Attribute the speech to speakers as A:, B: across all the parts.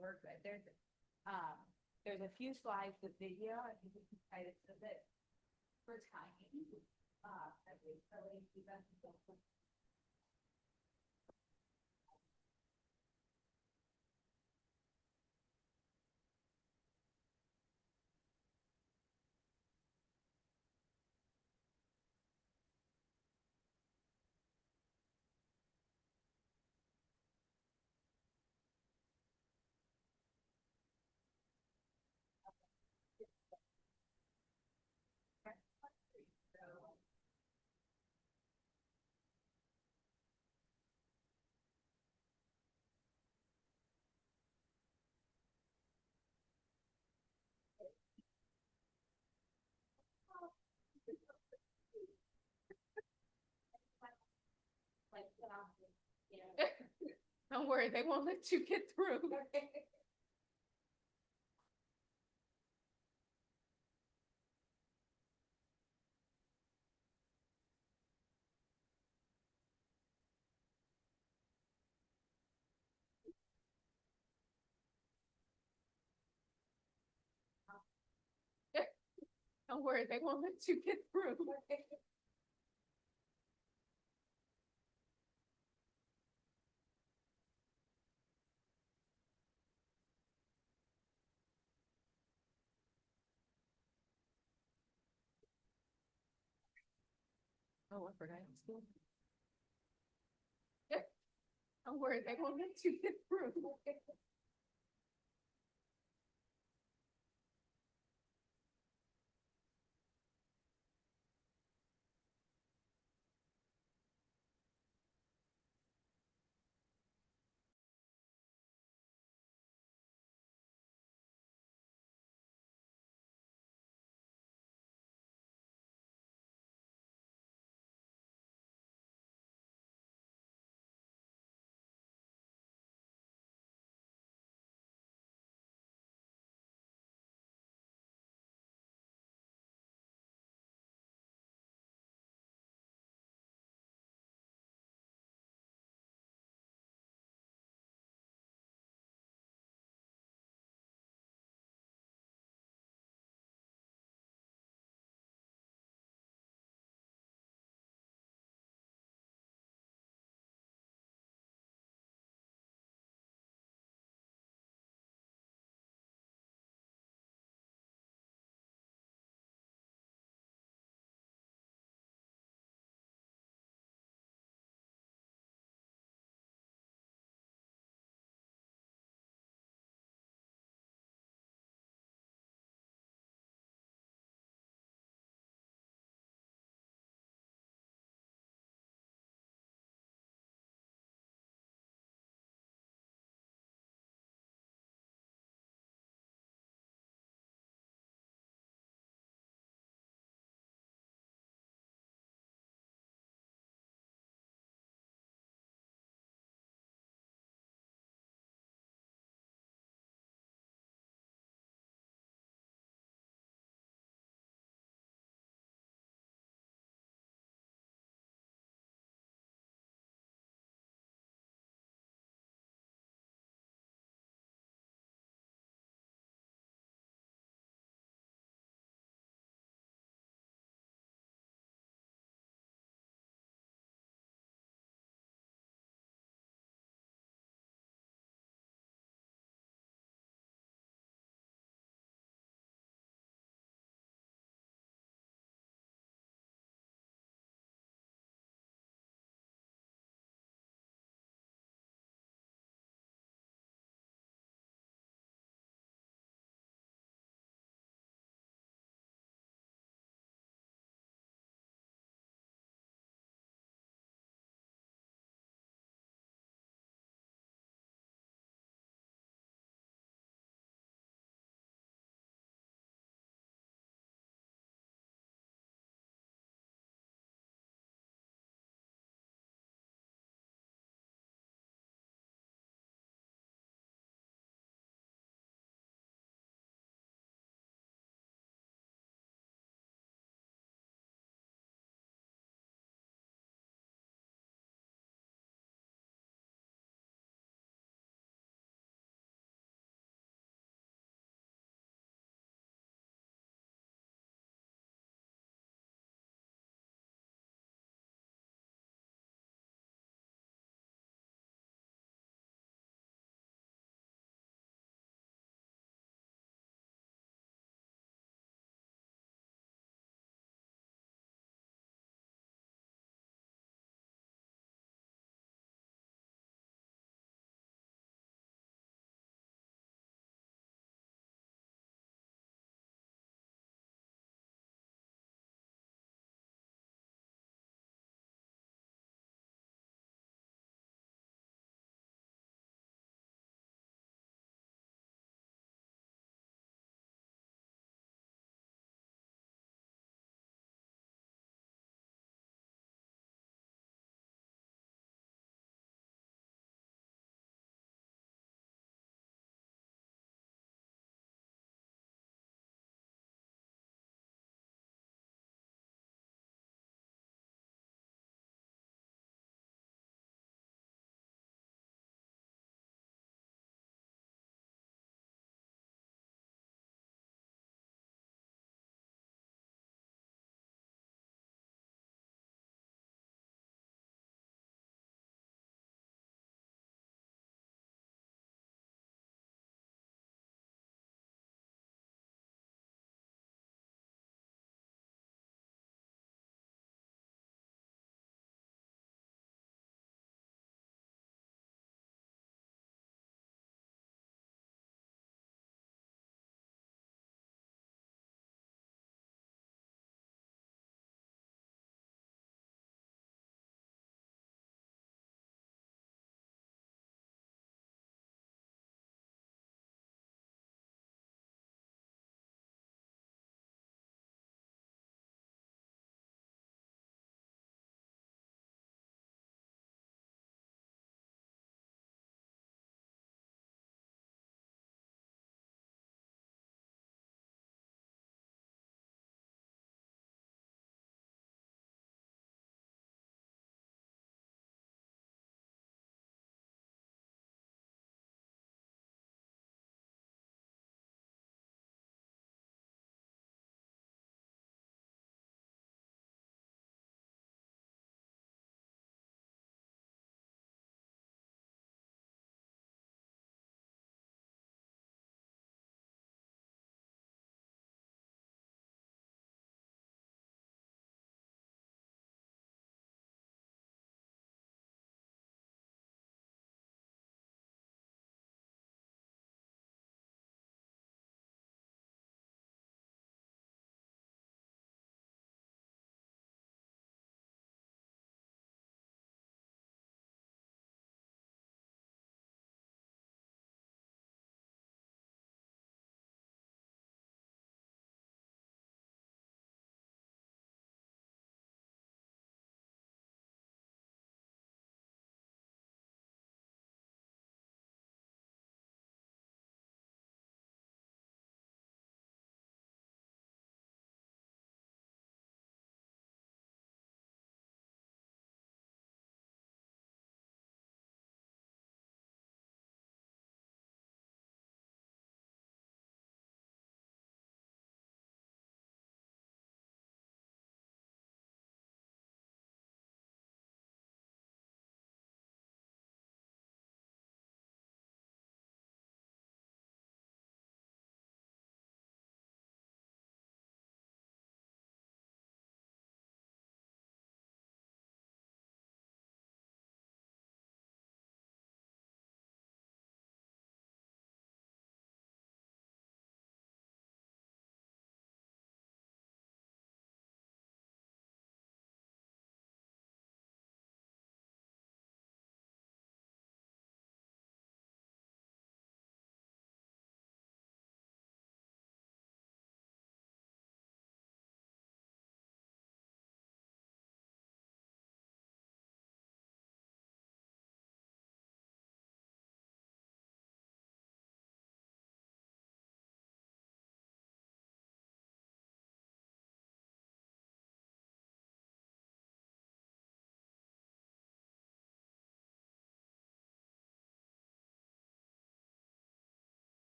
A: work good. Um, there's a few slides with video. I think we can try to do it for timing. That we really keep us. Don't worry, they won't let you get through. Don't worry, they won't let you get through. Oh, I forgot. Don't worry, they won't let you get through.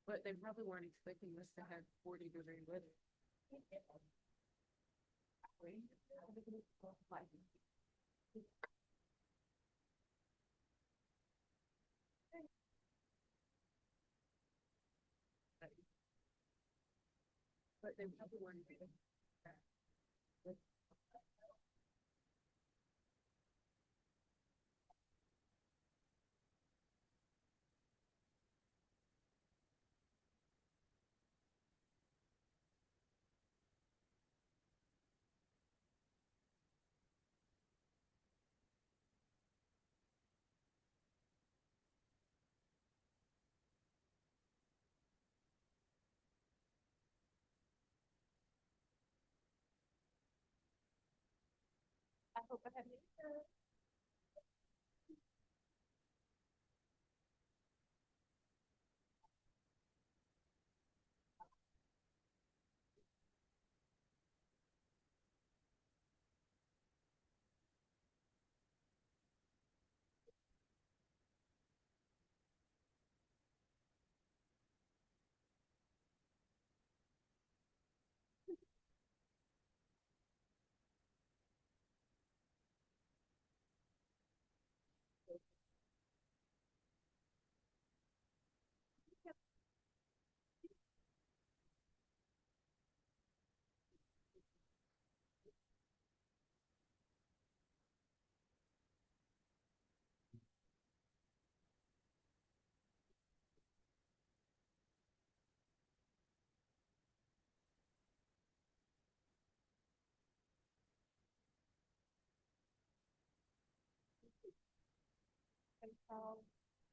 A: But they probably weren't expecting us to have 40-degree weather. But they probably weren't expecting. I hope I have it.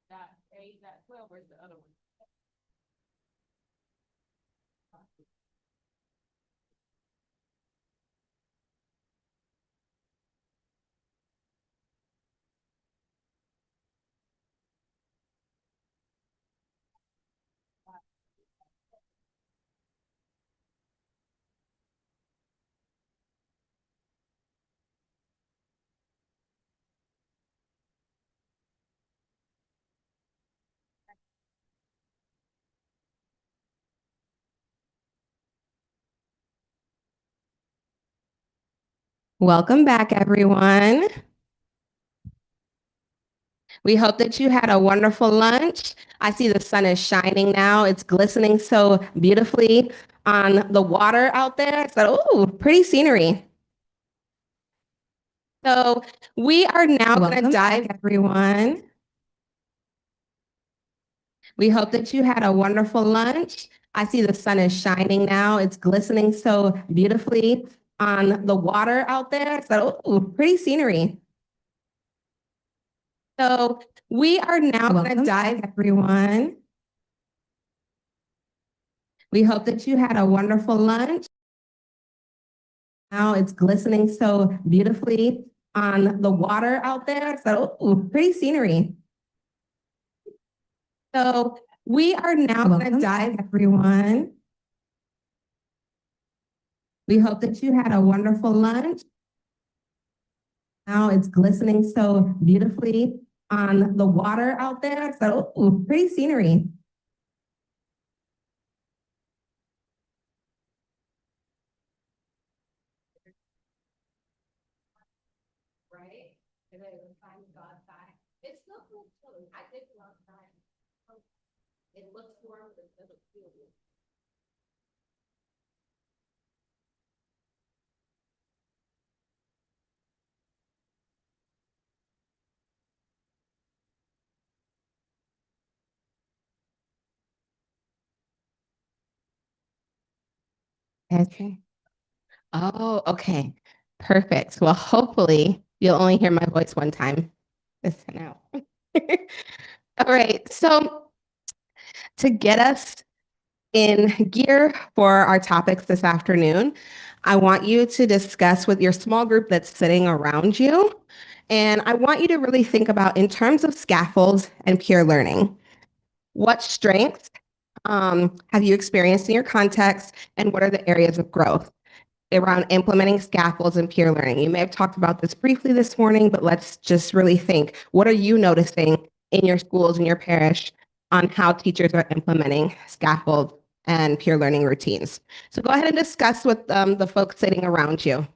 A: That eight, that 12, or is the other one?
B: Welcome back, everyone. We hope that you had a wonderful lunch. I see the sun is shining now. It's glistening so beautifully on the water out there. So, ooh, pretty scenery. So we are now going to dive, everyone. We hope that you had a wonderful lunch. I see the sun is shining now. It's glistening so beautifully on the water out there. So, ooh, pretty scenery. So we are now going to dive, everyone. We hope that you had a wonderful lunch. Now it's glistening so beautifully on the water out there. So, ooh, pretty scenery. So we are now going to dive, everyone. We hope that you had a wonderful lunch. Now it's glistening so beautifully on the water out there. So, ooh, pretty scenery.
A: Right? And then the time God time. It's not like chilly. I did love time. It looks warm, but it doesn't feel warm.
B: Okay. Oh, okay. Perfect. Well, hopefully you'll only hear my voice one time this time out. All right. So to get us In gear for our topics this afternoon, I want you to discuss with your small group that's sitting around you. And I want you to really think about, in terms of scaffolds and peer learning, what strengths have you experienced in your context, and what are the areas of growth around implementing scaffolds and peer learning? You may have talked about this briefly this morning, but let's just really think. What are you noticing in your schools, in your parish, on how teachers are implementing scaffold and peer learning routines? So go ahead and discuss with the folks sitting around you.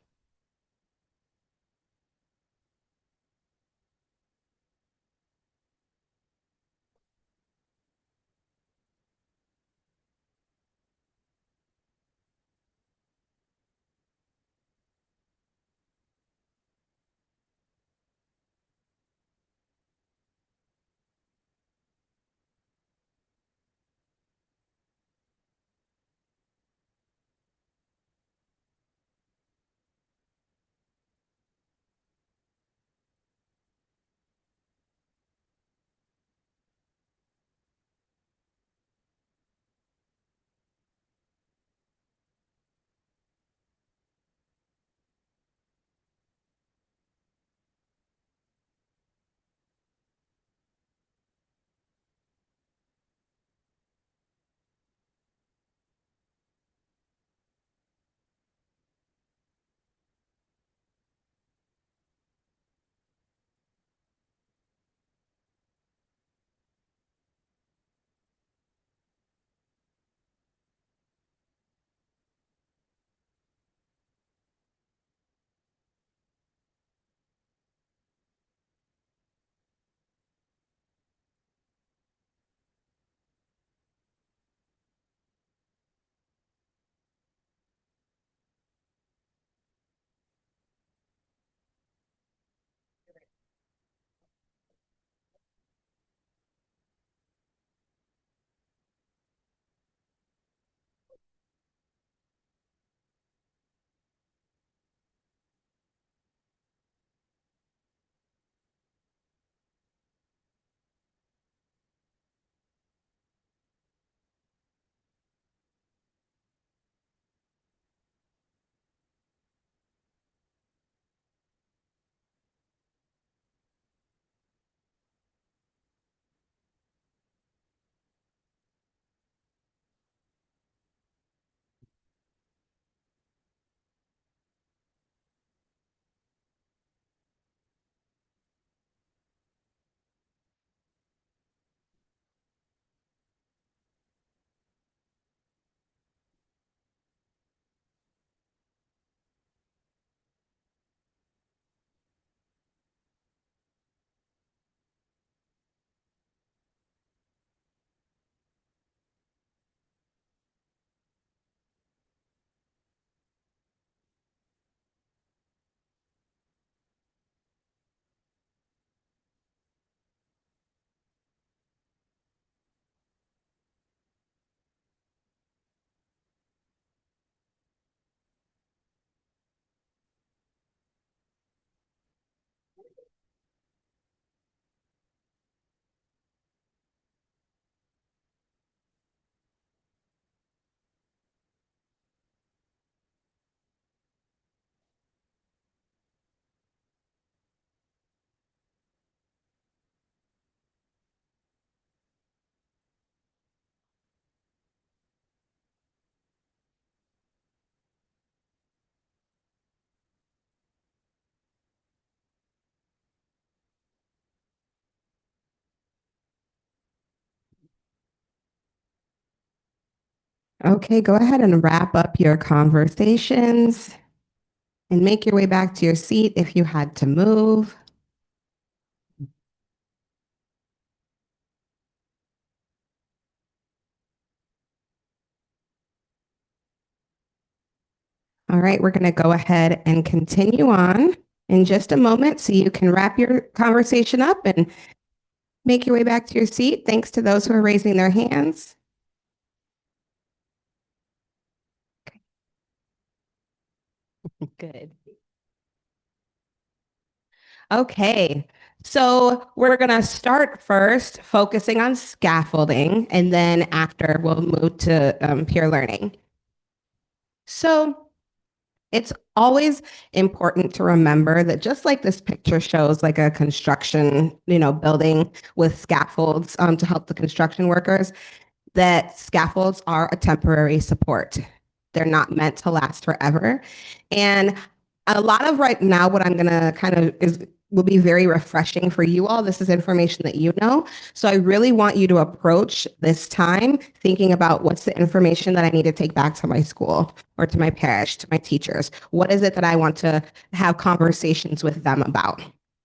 B: Okay, go ahead and wrap up your conversations and make your way back to your seat if you had to move. All right, we're going to go ahead and continue on in just a moment so you can wrap your conversation up and make your way back to your seat. Thanks to those who are raising their hands. Good. Okay, So we're going to start first focusing on scaffolding, and then after we'll move to peer learning. So it's always important to remember that just like this picture shows like a construction, building with scaffolds to help the construction workers, that scaffolds are a temporary support. They're not meant to last forever. And a lot of right now, what I'm going to kind of is will be very refreshing for you all. This is information that you know. So I really want you to approach this time thinking about what's the information that I need to take back to my school or to my parish, to my teachers. What is it that I want to have conversations with them about?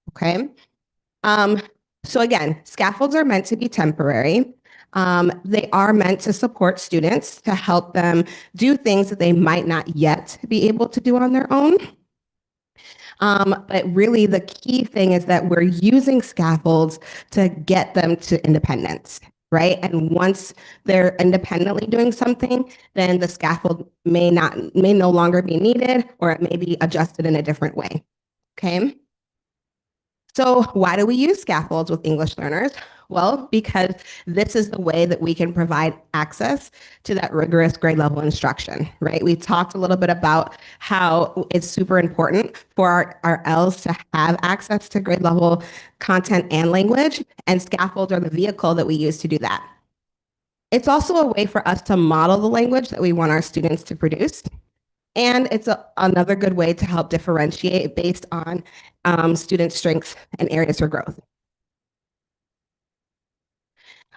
B: Okay. Um, so again, scaffolds are meant to be temporary. They are meant to support students to help them do things that they might not yet be able to do on their own. But really, the key thing is that we're using scaffolds to get them to independence, right? And once they're independently doing something, then the scaffold may no longer be needed, or it may be adjusted in a different way. Okay. So why do we use scaffolds with English learners? Well, because this is the way that we can provide access to that rigorous grade level instruction, right? We talked a little bit about how it's super important for our Ls to have access to grade level content and language, and scaffolds are the vehicle that we use to do that. It's also a way for us to model the language that we want our students to produce. And it's another good way to help differentiate based on student strengths and areas for growth.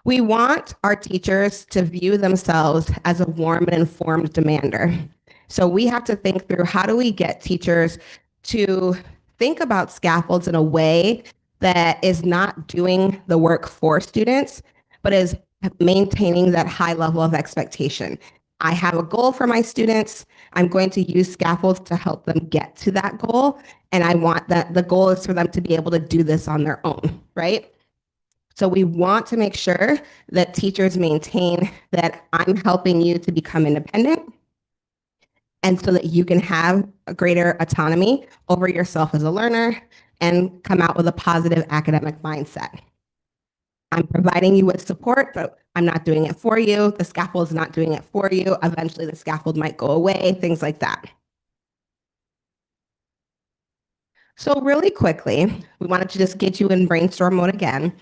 B: We want our teachers to view themselves as a warm and informed demander. So we have to think through how do we get teachers to think about scaffolds in a way that is not doing the work for students, but is maintaining that high level of expectation. I have a goal for my students. I'm going to use scaffolds to help them get to that goal. And I want that the goal is for them to be able to do this on their own, right? So we want to make sure that teachers maintain that I'm helping you to become independent and so that you can have a greater autonomy over yourself as a learner and come out with a positive academic mindset. I'm providing you with support, but I'm not doing it for you. The scaffold is not doing it for you. Eventually the scaffold might go away, things like that. So really quickly, we wanted to just get you in brainstorm mode again.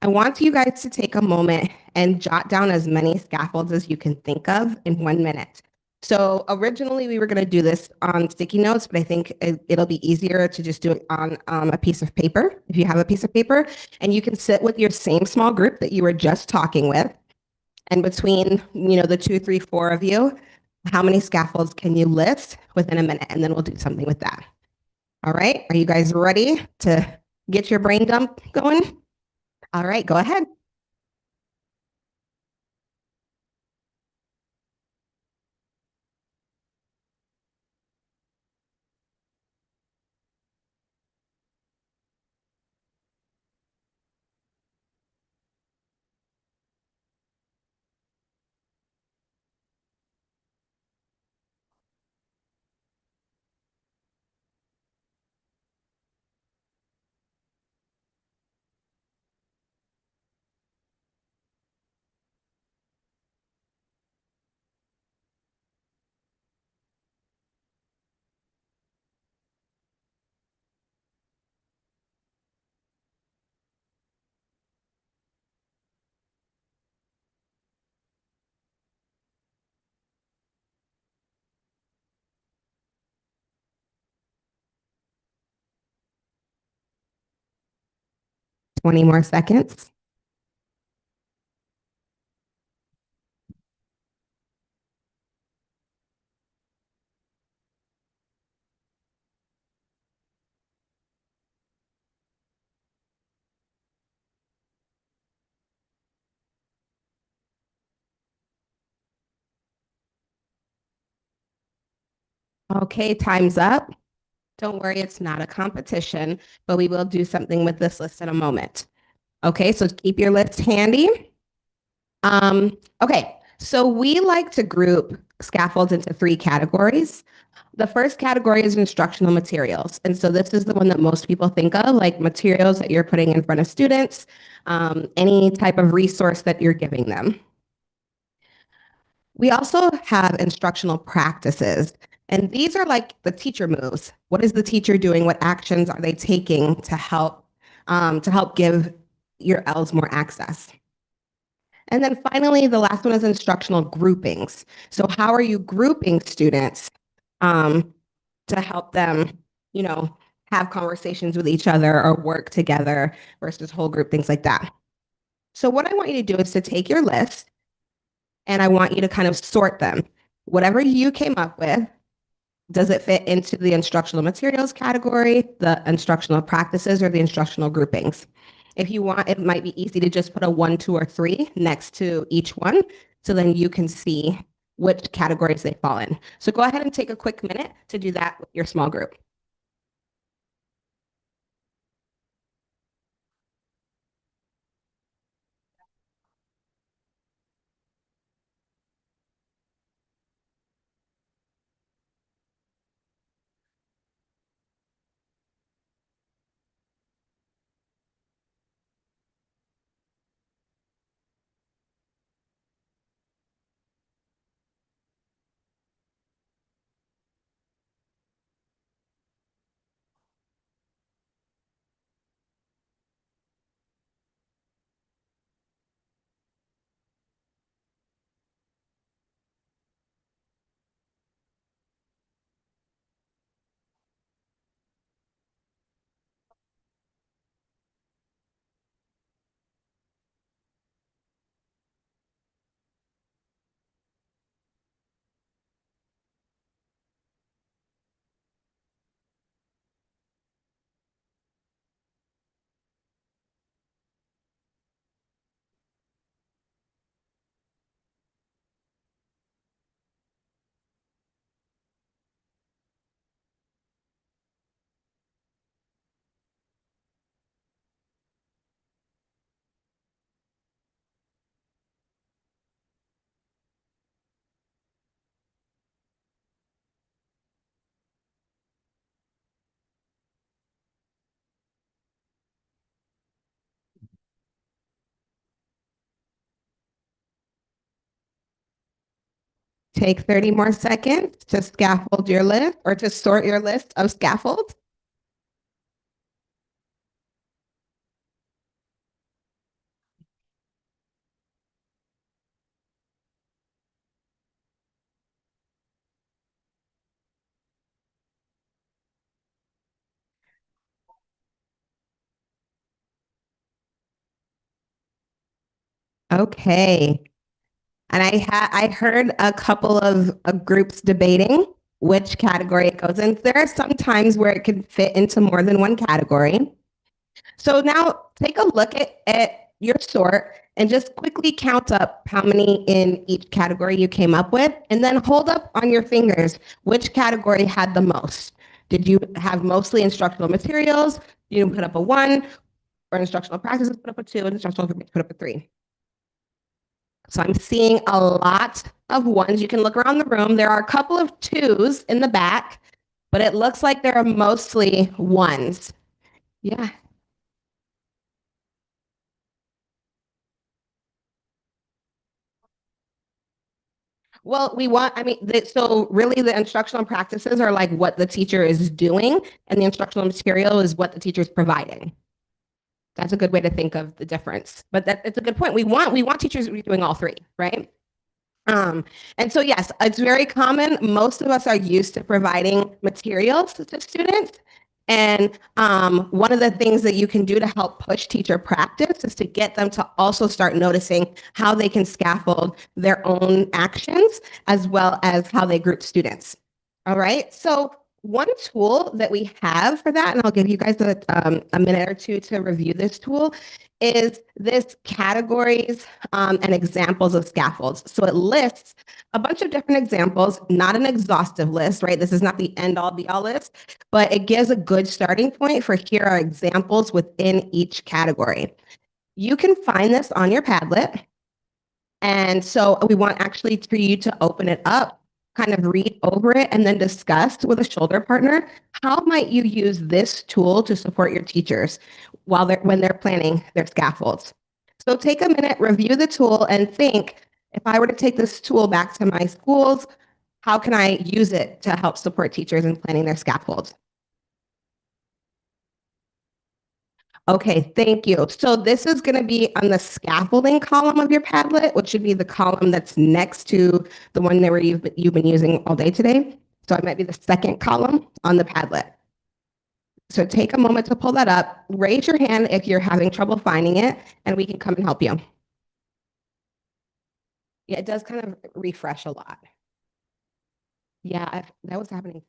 B: I want you guys to take a moment and jot down as many scaffolds as you can think of in 1 minute. So originally we were going to do this on sticky notes, but I think it'll be easier to just do it on a piece of paper, if you have a piece of paper, and you can sit with your same small group that you were just talking with. And between, the two, three, four of you, how many scaffolds can you list within a minute? And then we'll do something with that. All right. Are you guys ready to get your brain dump going? All right, go ahead. Twenty more seconds. Okay, time's up. Don't worry, it's not a competition, but we will do something with this list in a moment. Okay, so keep your list handy. Okay, So we like to group scaffolds into three categories. The first category is instructional materials. And so this is the one that most people think of, like materials that you're putting in front of students, any type of resource that you're giving them. We also have instructional practices. And these are like the teacher moves. What is the teacher doing? What actions are they taking to help give your L's more access? And then finally, the last one is instructional groupings. So how are you grouping students um, to help them, you know, have conversations with each other or work together versus whole group, things like that. So what I want you to do is to take your list and I want you to kind of sort them. Whatever you came up with, does it fit into the instructional materials category, the instructional practices, or the instructional groupings? If you want, it might be easy to just put a 1, 2, or 3 next to each one. So then you can see which categories they fall in. So go ahead and take a quick minute to do that with your small group. Take 30 more seconds to scaffold your list or to sort your list of scaffolds. Okay. And I heard a couple of groups debating which category it goes in. There are some times where it can fit into more than one category. So now take a look at your sort and just quickly count up how many in each category you came up with, and then hold up on your fingers which category had the most. Did you have mostly instructional materials? You put up a 1, or instructional practices put up a 2, and instructional put up a 3. So I'm seeing a lot of 1s. You can look around the room. There are a couple of 2s in the back, but it looks like there are mostly 1s. Yeah. Well, so really the instructional practices are like what the teacher is doing, and the instructional material is what the teacher is providing. That's a good way to think of the difference. But it's a good point. We want teachers to be doing all three, right? And so, yes, it's very common. Most of us are used to providing materials to students. And one of the things that you can do to help push teacher practice is to get them to also start noticing how they can scaffold their own actions as well as how they group students. All right. So one tool that we have for that, and I'll give you guys a minute or two to review this tool, is this categories and examples of scaffolds. So it lists a bunch of different examples, not an exhaustive list, right? This is not the end all be all list, but it gives a good starting point for here are examples within each category. You can find this on your Padlet. And so we want actually for you to open it up, kind of read over it, and then discuss with a shoulder partner, how might you use this tool to support your teachers when they're planning their scaffolds? So take a minute, review the tool, and think, if I were to take this tool back to my schools, how can I use it to help support teachers in planning their scaffolds? Okay, thank you. So this is going to be on the scaffolding column of your Padlet, which should be the column that's next to the one that where you've been using all day today. So it might be the second column on the Padlet. So take a moment to pull that up. Raise your hand if you're having trouble finding it, and we can come and help you. Yeah, it does kind of refresh a lot. Yeah, that was happening.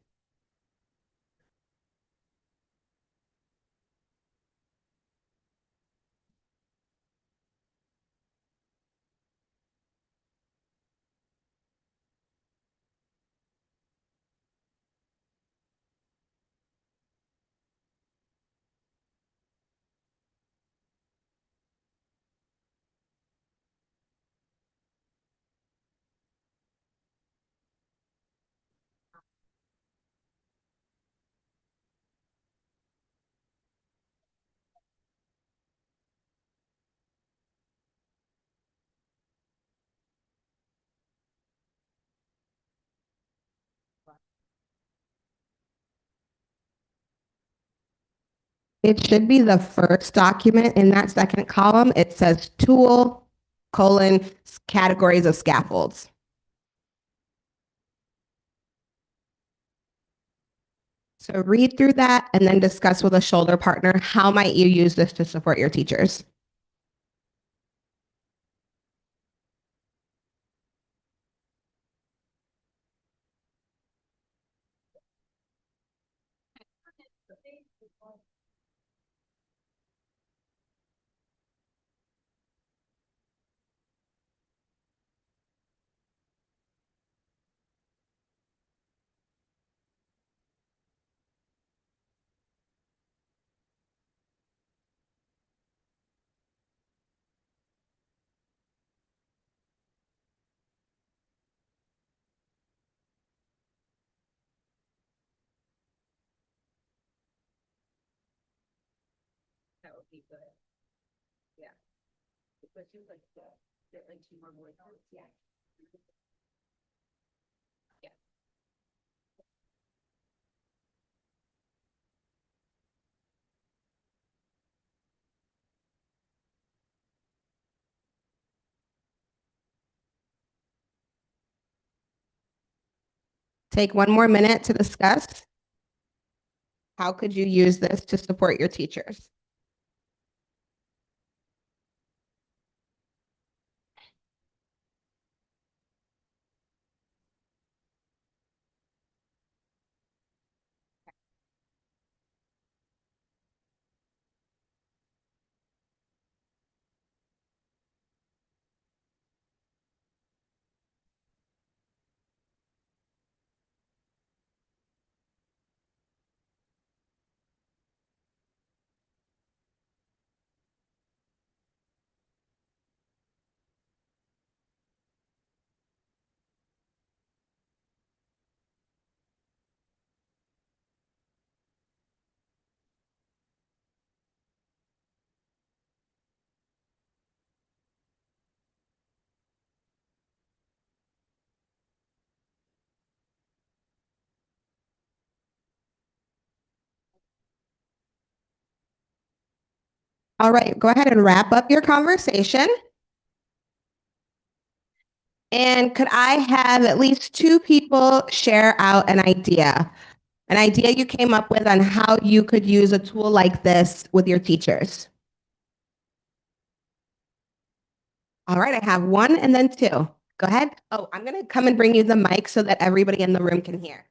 B: It should be the first document in that second column. It says tool, colon, categories of scaffolds. So read through that and then discuss with a shoulder partner, how might you use this to support your teachers? That would be good. Yeah. Especially like get like two more voices. Yeah. Yeah. Take one more minute to discuss, how could you use this to support your teachers? All right, go ahead and wrap up your conversation. And could I have at least two people share out an idea you came up with on how you could use a tool like this with your teachers? All right, I have one and then two. Go ahead. Oh, I'm going to come and bring you the mic so that everybody in the room can hear.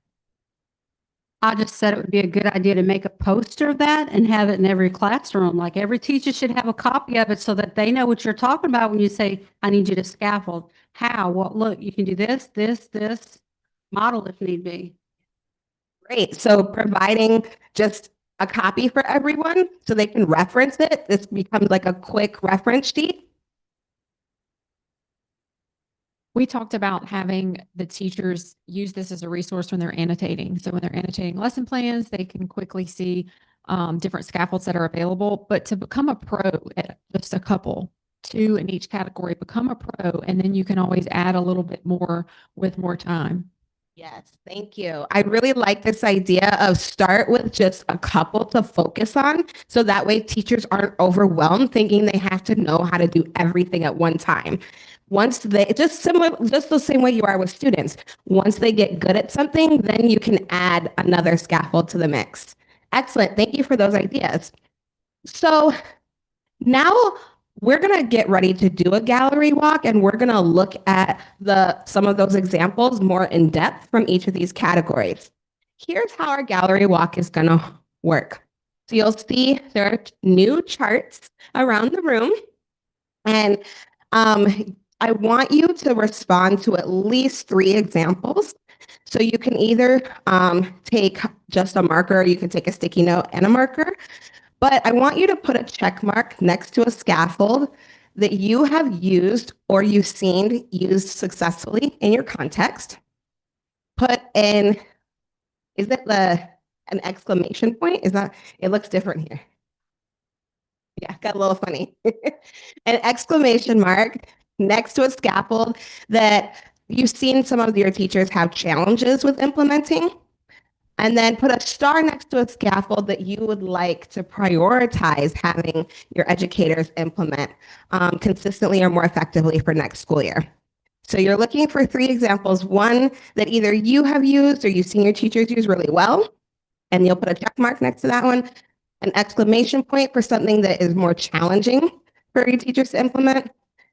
C: I just said it would be a good idea to make a poster of that and have it in every classroom. Like every teacher should have a copy of it so that they know what you're talking about when you say, I need you to scaffold. How? Well, look, you can do this, this, model if need be.
B: Great. So providing just a copy for everyone so they can reference it. This becomes like a quick reference sheet.
D: We talked about having the teachers use this as a resource when they're annotating. So when they're annotating lesson plans, they can quickly see different scaffolds that are available. But to become a pro at just a couple, two in each category, become a pro, and then you can always add a little bit more with more time.
B: Yes, thank you. I really like this idea of start with just a couple to focus on. So that way teachers aren't overwhelmed thinking they have to know how to do everything at one time. Once they, just the same way you are with students, once they get good at something, then you can add another scaffold to the mix. Excellent. Thank you for those ideas. So now we're going to get ready to do a gallery walk, and we're going to look at some of those examples more in depth from each of these categories. Here's how our gallery walk is going to work. So you'll see there are new charts around the room, and I want you to respond to at least 3 examples. So you can either take just a marker, or you can take a sticky note and a marker. But I want you to put a check mark next to a scaffold that you have used or you've seen used successfully in your context. Put in, is it an exclamation point? Is that, it looks different here. Yeah, got a little funny. An exclamation mark next to a scaffold that you've seen some of your teachers have challenges with implementing. And then put a star next to a scaffold that you would like to prioritize having your educators implement consistently or more effectively for next school year. So you're looking for 3 examples, one that either you have used or you've seen your teachers use really well, and you'll put a check mark next to that one, an exclamation point for something that is more challenging for your teachers to implement,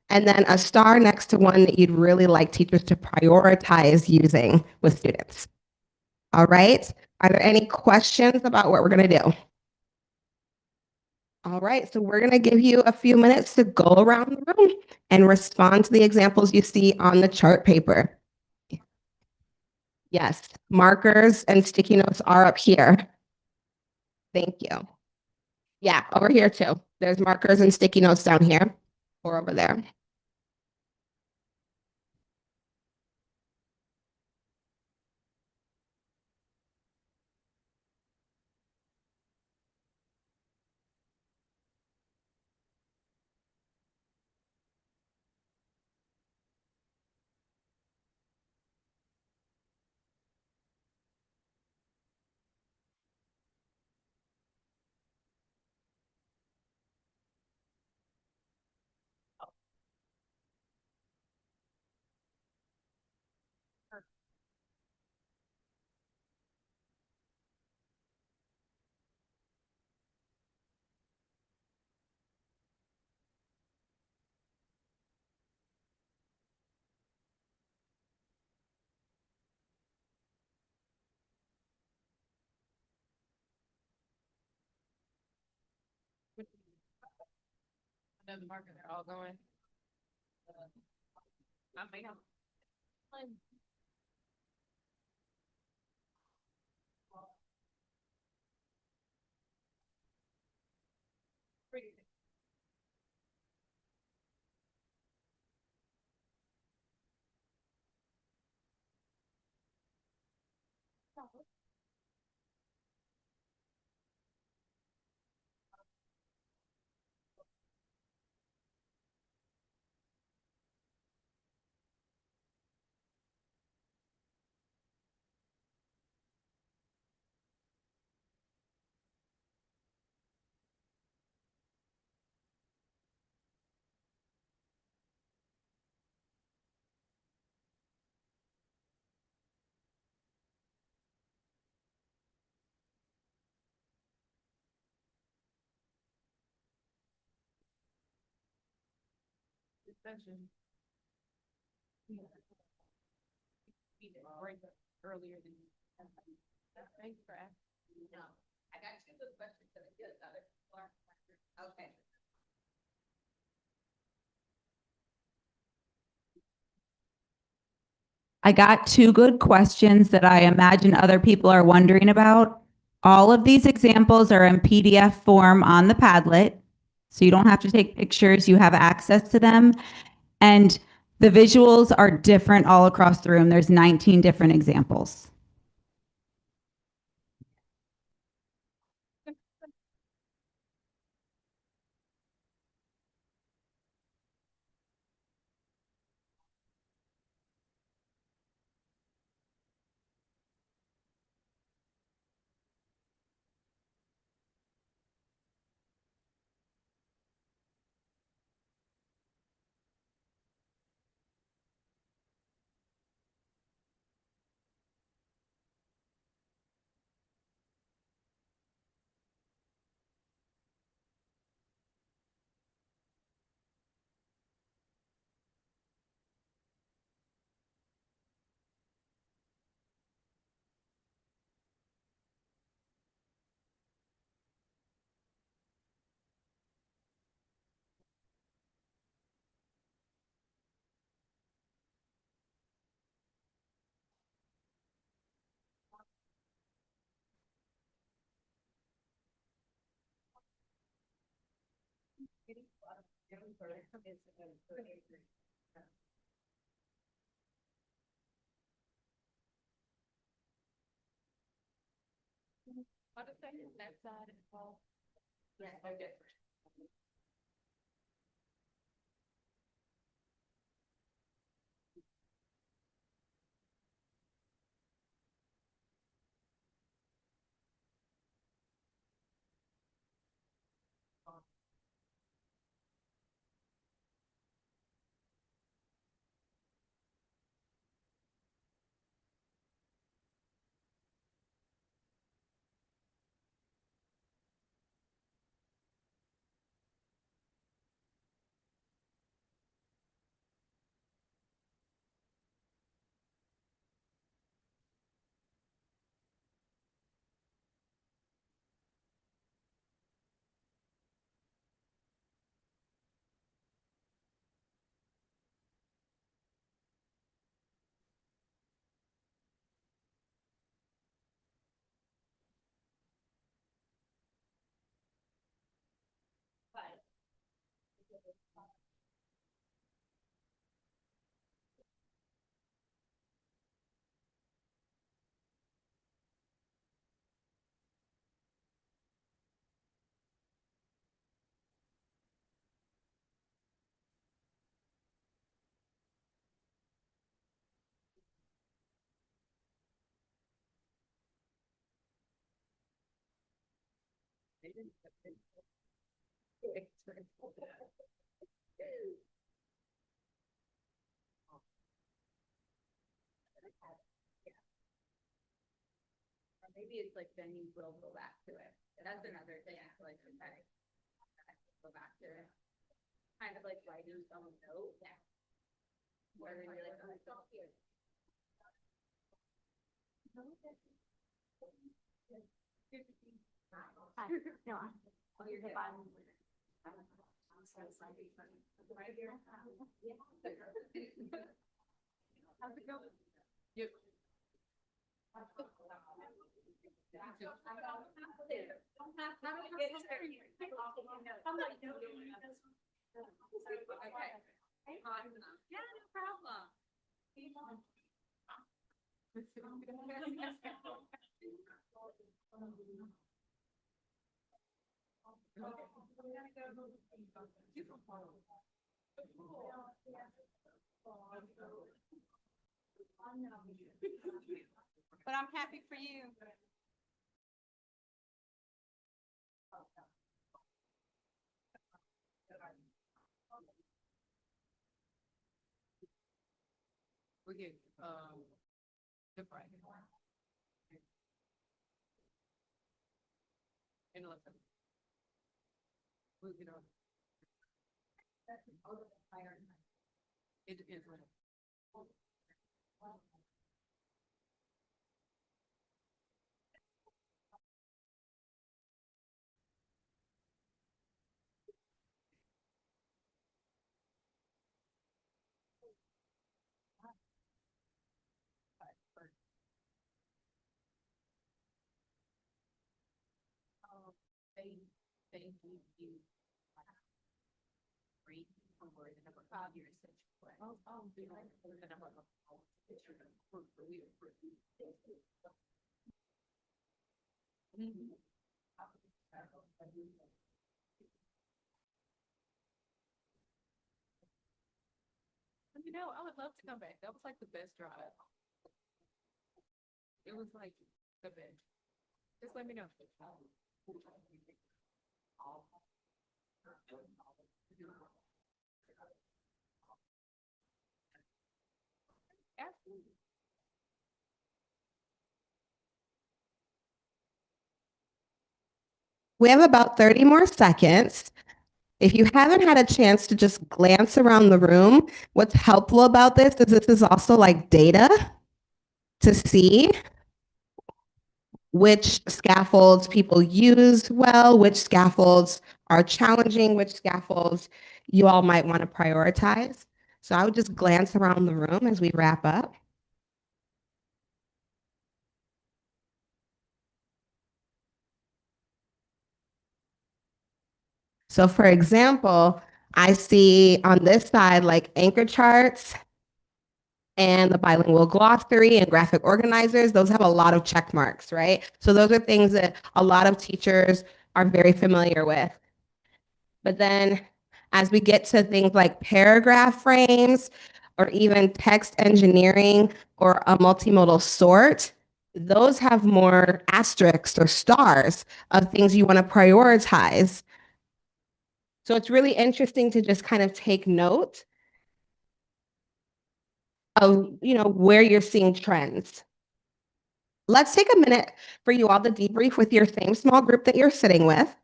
B: and then a star next to one that you'd really like teachers to prioritize using with students. All right. Are there any questions about what we're going to do? All right. So we're going to give you a few minutes to go around the room and respond to the examples you see on the chart paper. Yes, markers and sticky notes are up here. Thank you. Yeah, over here too. There's markers and sticky notes down here or over there. The marker they're all going. I may have. Earlier than thanks for asking. No, I got 2 good questions that I did. Okay.
E: I got 2 good questions that I imagine other people are wondering about. All of these examples are in PDF form on the Padlet, so you don't have to take pictures, you have access to them. And The visuals are different all across the room. There's 19 different examples.
A: Yes, they're different. Maybe it's like then you will go back to it. That's another thing. Like okay, go back to it. Kind of like writing some note. Yeah. Where you're like, oh, it's all here. Hi. No, oh, you're good. Right here. Yeah. How's it going? You. Yeah, no problem. But I'm happy for you. We get different. And listen. We get on. It is. They give you free
F: You know, I would love to come back. That was like the best drive. It was like the best. Just let me know. Absolutely.
B: We have about 30 more seconds. If you haven't had a chance to just glance around the room, what's helpful about this is also like data to see which scaffolds people use well, which scaffolds are challenging, which scaffolds you all might want to prioritize. So I would just glance around the room as we wrap up. So for example, I see on this side like anchor charts and the bilingual glossary and graphic organizers. Those have a lot of check marks, right? So those are things that a lot of teachers are very familiar with. But then as we get to things like paragraph frames or even text engineering or a multimodal sort, those have more asterisks or stars of things you want to prioritize. So it's really interesting to just kind of take note of, where you're seeing trends. Let's take a minute for you all to debrief with your same small group that you're sitting with.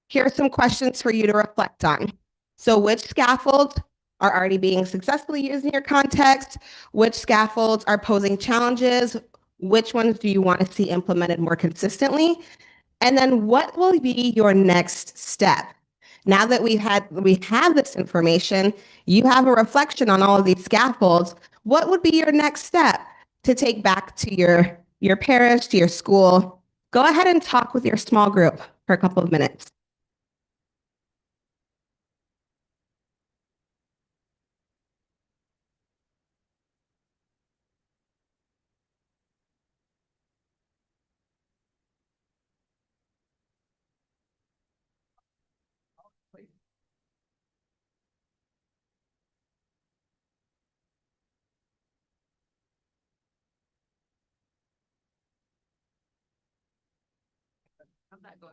B: Here are some questions for you to reflect on. So which scaffolds are already being successfully used in your context? Which scaffolds are posing challenges? Which ones do you want to see implemented more consistently? And then what will be your next step? Now that we have this information, you have a reflection on all of these scaffolds. What would be your next step to take back to your parish, to your school? Go ahead and talk with your small group for a couple of minutes.
F: I'm not going.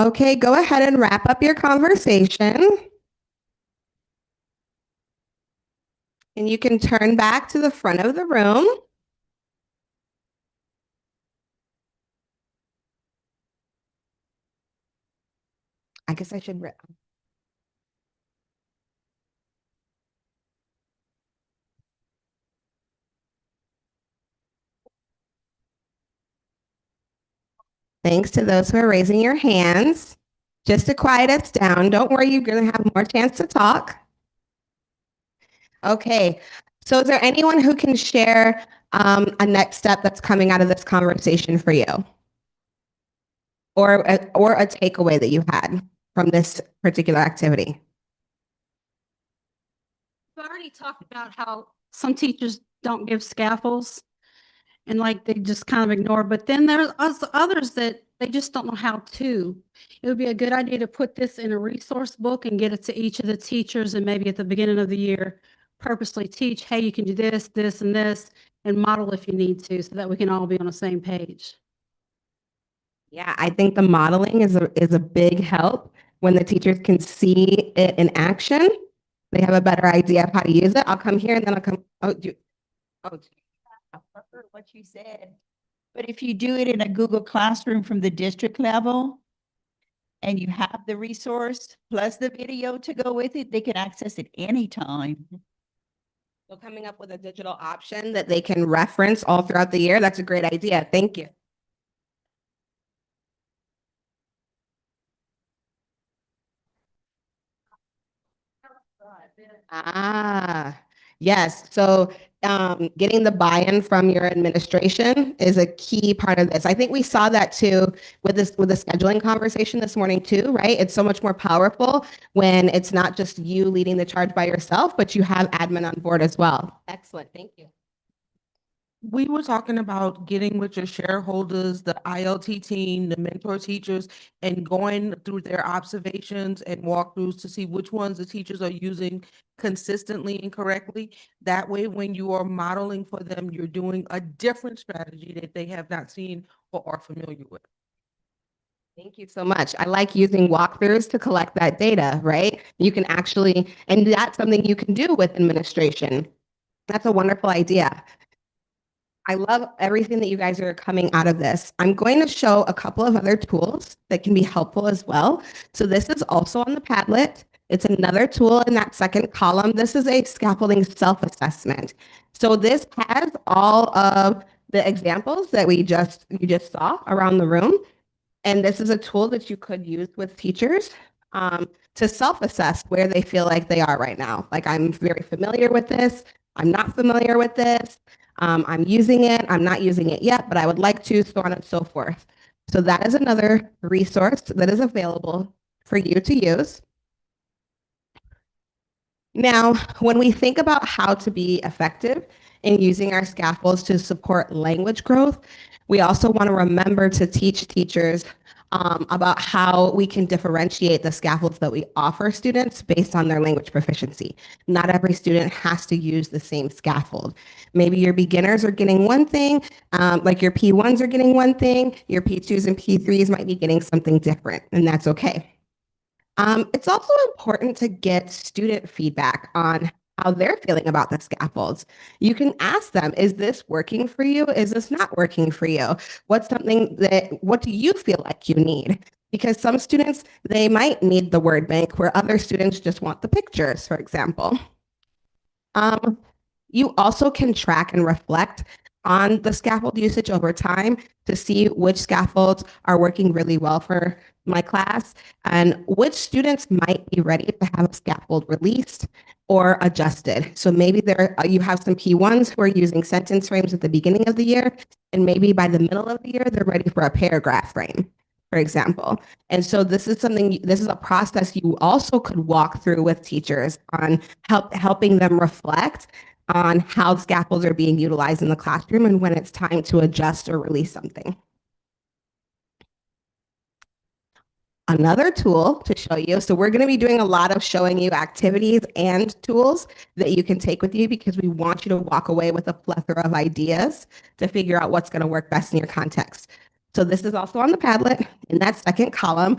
B: Okay, go ahead and wrap up your conversation. And you can turn back to the front of the room. I guess I should. Thanks to those who are raising your hands. Just to quiet us down, don't worry, you're going to have more chance to talk. Okay, so is there anyone who can share a next step that's coming out of this conversation for you? Or a takeaway that you had from this particular activity?
C: We've already talked about how some teachers don't give scaffolds and like they just kind of ignore, but then there's others that they just don't know how to. It would be a good idea to put this in a resource book and get it to each of the teachers and maybe at the beginning of the year, purposely teach, hey, you can do this, this, and this, and model if you need to, so that we can all be on the same page.
B: Yeah, I think the modeling is a big help when the teachers can see it in action. They have a better idea of how to use it. I'll come here and then I'll come. Oh, oh,
G: I heard what you said. But if you do it in a Google Classroom from the district level and you have the resource plus the video to go with it, they can access it anytime.
B: so coming up with a digital option that they can reference all throughout the year. That's a great idea. Thank you. Ah, yes. So getting the buy-in from your administration is a key part of this. I think we saw that too with the scheduling conversation this morning too, right? It's so much more powerful when it's not just you leading the charge by yourself, but you have admin on board as well. Excellent. Thank you.
H: We were talking about getting with your shareholders, the ILT team, the mentor teachers, and going through their observations and walkthroughs to see which ones the teachers are using consistently and correctly. That way, when you are modeling for them, you're doing a different strategy that they have not seen or are familiar with.
B: Thank you so much. I like using walkthroughs to collect that data, right? You can actually, and that's something you can do with administration. That's a wonderful idea. I love everything that you guys are coming out of this. I'm going to show a couple of other tools that can be helpful as well. So this is also on the Padlet. It's another tool in that second column. This is a scaffolding self-assessment. So this has all of the examples that you just saw around the room. And this is a tool that you could use with teachers to self-assess where they feel like they are right now. Like, I'm very familiar with this. I'm not familiar with this. I'm using it. I'm not using it yet, but I would like to, so on and so forth. So that is another resource that is available for you to use. Now, when we think about how to be effective in using our scaffolds to support language growth, we also want to remember to teach teachers about how we can differentiate the scaffolds that we offer students based on their language proficiency. Not every student has to use the same scaffold. Maybe your beginners are getting one thing, like your P1s are getting one thing, your P2s and P3s might be getting something different, and that's okay. It's also important to get student feedback on how they're feeling about the scaffolds. You can ask them, is this working for you? Is this not working for you? What do you feel like you need? Because some students, they might need the word bank where other students just want the pictures, for example. You also can track and reflect on the scaffold usage over time to see which scaffolds are working really well for my class and which students might be ready to have a scaffold released or adjusted. So maybe you have some P1s who are using sentence frames at the beginning of the year, and maybe by the middle of the year, they're ready for a paragraph frame, for example. And so this is a process you also could walk through with teachers on helping them reflect on how scaffolds are being utilized in the classroom and when it's time to adjust or release something. Another tool to show you, so we're going to be doing a lot of showing you activities and tools that you can take with you because we want you to walk away with a plethora of ideas to figure out what's going to work best in your context. So this is also on the Padlet in that second column.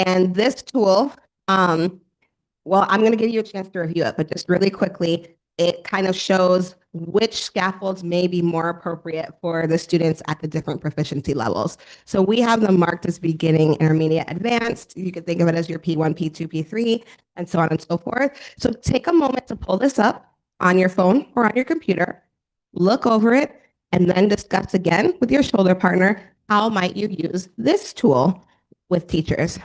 B: And this tool, well, I'm going to give you a chance to review it, but just really quickly, it kind of shows which scaffolds may be more appropriate for the students at the different proficiency levels. So we have them marked as beginning, intermediate, advanced. You could think of it as your P1, P2, P3, and so on and so forth. So take a moment to pull this up on your phone or on your computer, look over it, and then discuss again with your shoulder partner, how might you use this tool with teachers?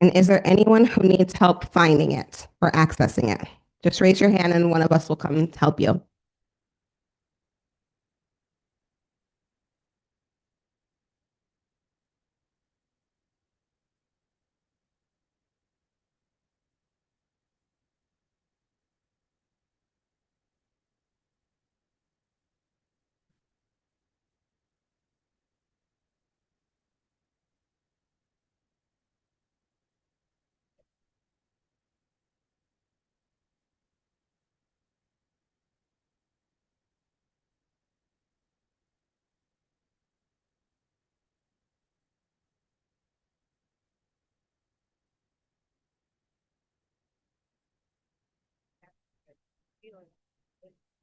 B: And is there anyone who needs help finding it or accessing it? Just raise your hand and one of us will come to help you.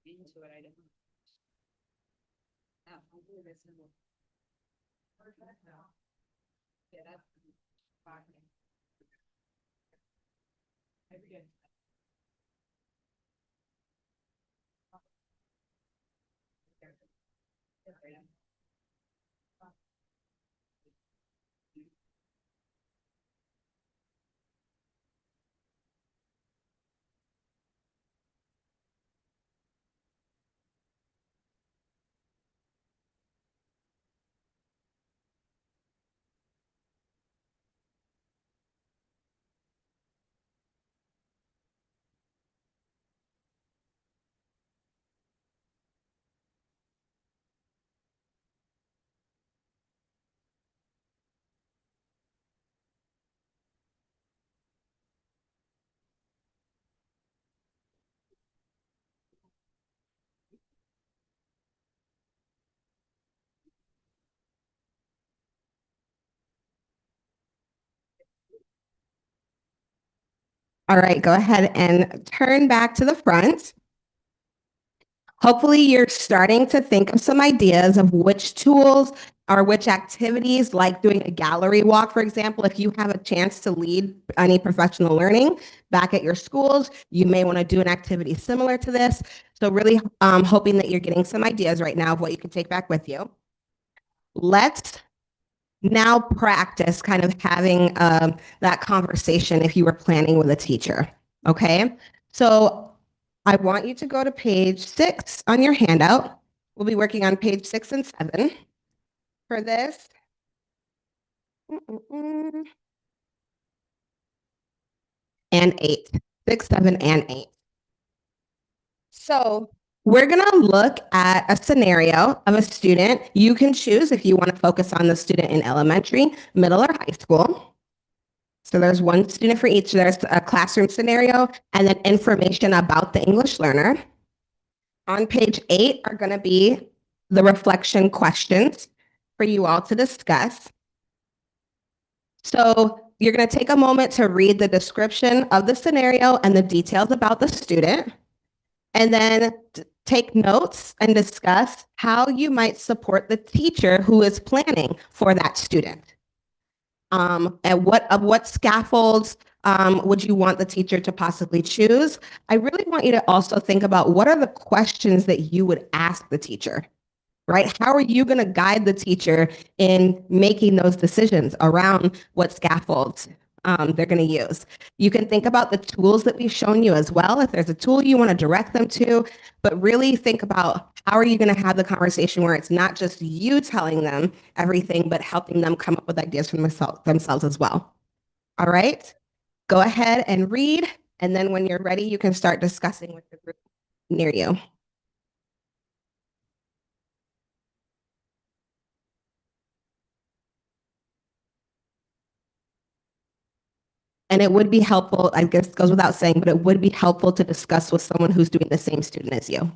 A: Into it, I didn't. Oh, I'll do this in a- Yeah, that's fine. Every day.
B: All right, go ahead and turn back to the front. Hopefully you're starting to think of some ideas of which tools or which activities, like doing a gallery walk, for example, if you have a chance to lead any professional learning back at your schools, you may want to do an activity similar to this. So really hoping that you're getting some ideas right now of what you can take back with you. Let's now practice kind of having that conversation if you were planning with a teacher. Okay. So I want you to go to page 6 on your handout. We'll be working on page 6 and 7 for this. And 8, 6, 7, and 8. So we're going to look at a scenario of a student. You can choose if you want to focus on the student in elementary, middle, or high school. So there's one student for each. There's a classroom scenario and then information about the English learner. On page 8 are going to be the reflection questions for you all to discuss. So you're going to take a moment to read the description of the scenario and the details about the student, and then take notes and discuss how you might support the teacher who is planning for that student. And what scaffolds would you want the teacher to possibly choose? I really want you to also think about what are the questions that you would ask the teacher, right? How are you going to guide the teacher in making those decisions around what scaffolds they're going to use? You can think about the tools that we've shown you as well. If there's a tool you want to direct them to, but really think about how are you going to have the conversation where it's not just you telling them everything, but helping them come up with ideas for themselves as well. All right, go ahead and read. And then when you're ready, you can start discussing with the group near you. And it would be helpful, I guess it goes without saying, but it would be helpful to discuss with someone who's doing the same student as you.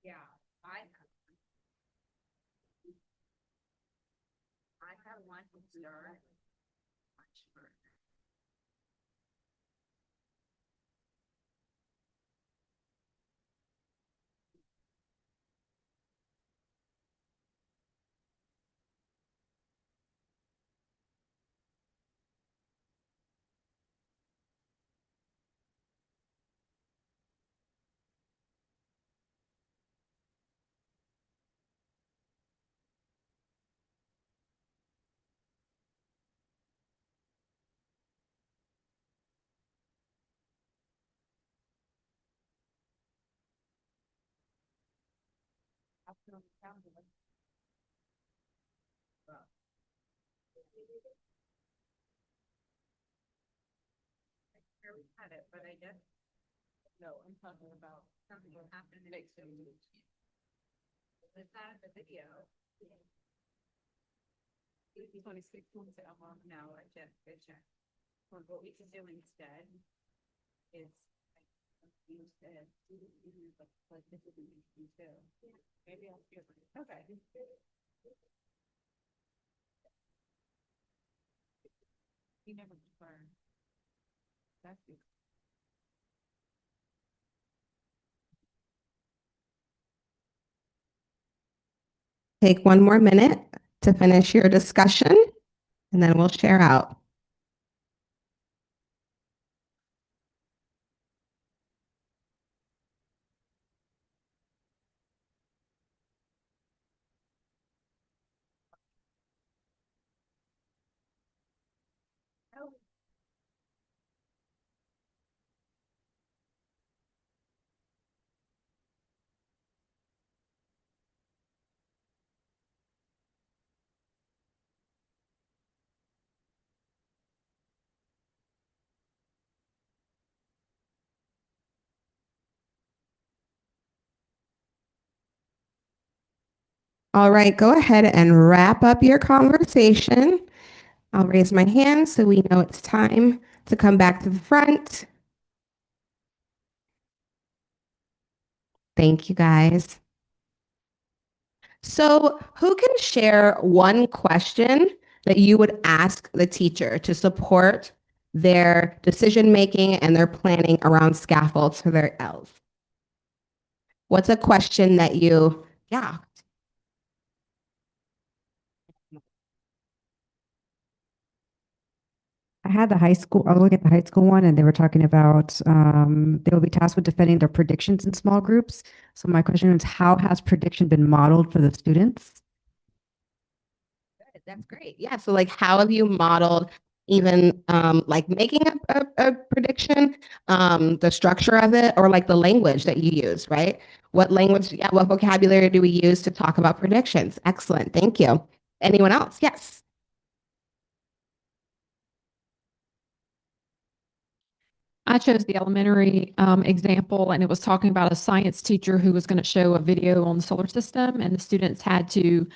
A: Yeah, I have one concern. We had it, but I guess. No, I'm talking about something that happened next to me. Was that the video? 26 months I'm on now, I check. What we can do instead is. Instead, like this is an too. Maybe I'll feel like, okay. You never learn.
F: That's it.
B: Take one more minute to finish your discussion, and then we'll share out. All right, go ahead and wrap up your conversation. I'll raise my hand so we know it's time to come back to the front. Thank you, guys. So, who can share one question that you would ask the teacher to support their decision making and their planning around scaffolds for their Ls? What's a question that yeah.
I: I had the high school, I was looking at the high school one and they were talking about they will be tasked with defending their predictions in small groups. So my question is, how has prediction been modeled for the students?
B: That's great. Yeah. So, like, how have you modeled even like making a prediction, the structure of it, or like the language that you use, right? What language, yeah, what vocabulary do we use to talk about predictions? Excellent. Thank you. Anyone else? Yes.
D: I chose the elementary example, and it was talking about a science teacher who was going to show a video on the solar system, and the students had to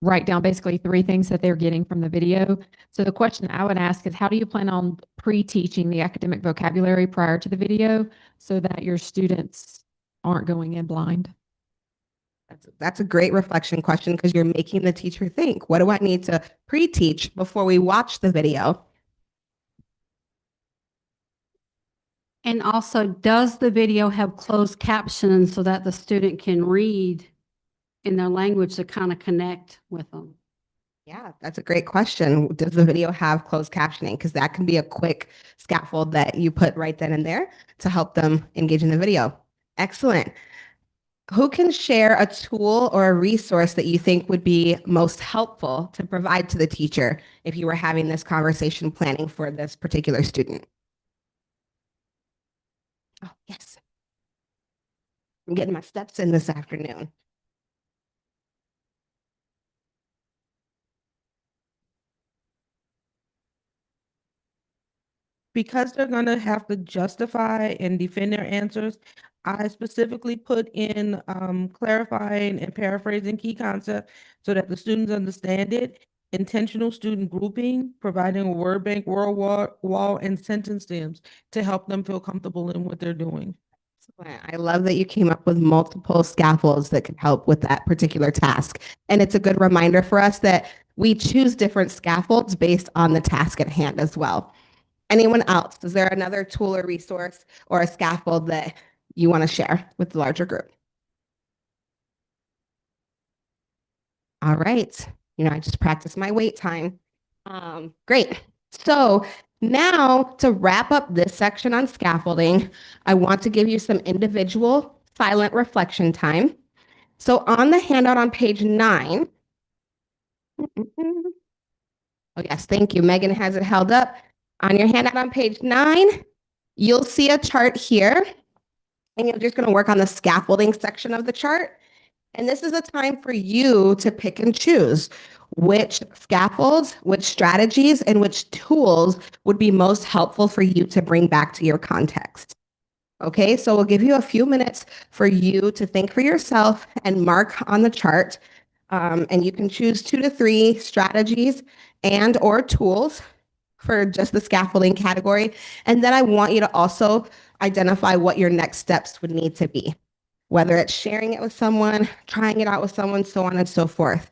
D: write down basically 3 things that they're getting from the video. So the question I would ask is, how do you plan on pre-teaching the academic vocabulary prior to the video so that your students aren't going in blind?
B: That's a great reflection question because you're making the teacher think, what do I need to pre-teach before we watch the video?
C: And also, does the video have closed captions so that the student can read in their language to kind of connect with them?
B: Yeah, that's a great question. Does the video have closed captioning? Because that can be a quick scaffold that you put right then and there to help them engage in the video. Excellent. Who can share a tool or a resource that you think would be most helpful to provide to the teacher if you were having this conversation planning for this particular student? Oh, yes. I'm getting my steps in this afternoon.
H: Because they're gonna have to justify and defend their answers, I specifically put in clarifying and paraphrasing key concepts so that the students understand it. Intentional student grouping, providing a word bank, wall, and sentence stems to help them feel comfortable in what they're doing.
B: Excellent. I love that you came up with multiple scaffolds that can help with that particular task. And it's a good reminder for us that we choose different scaffolds based on the task at hand as well. Anyone else? Is there another tool or resource or a scaffold that you want to share with the larger group? All right. I just practiced my wait time. Great. So now to wrap up this section on scaffolding, I want to give you some individual silent reflection time. So on the handout on page 9, oh yes, thank you. Megan has it held up. On your handout on page 9, you'll see a chart here, and you're just going to work on the scaffolding section of the chart. And this is a time for you to pick and choose which scaffolds, which strategies, and which tools would be most helpful for you to bring back to your context. Okay, so we'll give you a few minutes for you to think for yourself and mark on the chart. And you can choose 2 to 3 strategies and or tools for just the scaffolding category. And then I want you to also identify what your next steps would need to be, whether it's sharing it with someone, trying it out with someone, so on and so forth.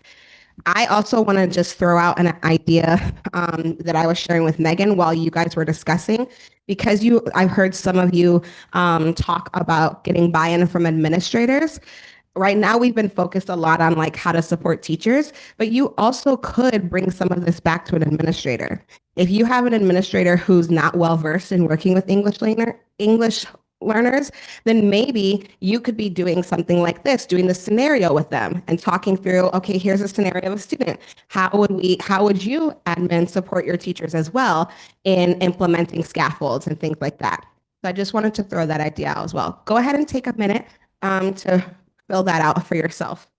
B: I also want to just throw out an idea that I was sharing with Megan while you guys were discussing, because I've heard some of you talk about getting buy-in from administrators. Right now, we've been focused a lot on like how to support teachers, but you also could bring some of this back to an administrator. If you have an administrator who's not well versed in working with English learners, then maybe you could be doing something like this, doing the scenario with them and talking through, okay, here's a scenario of a student. How would you admin support your teachers as well in implementing scaffolds and things like that? So I just wanted to throw that idea out as well. Go ahead and take a minute to fill that out for yourself.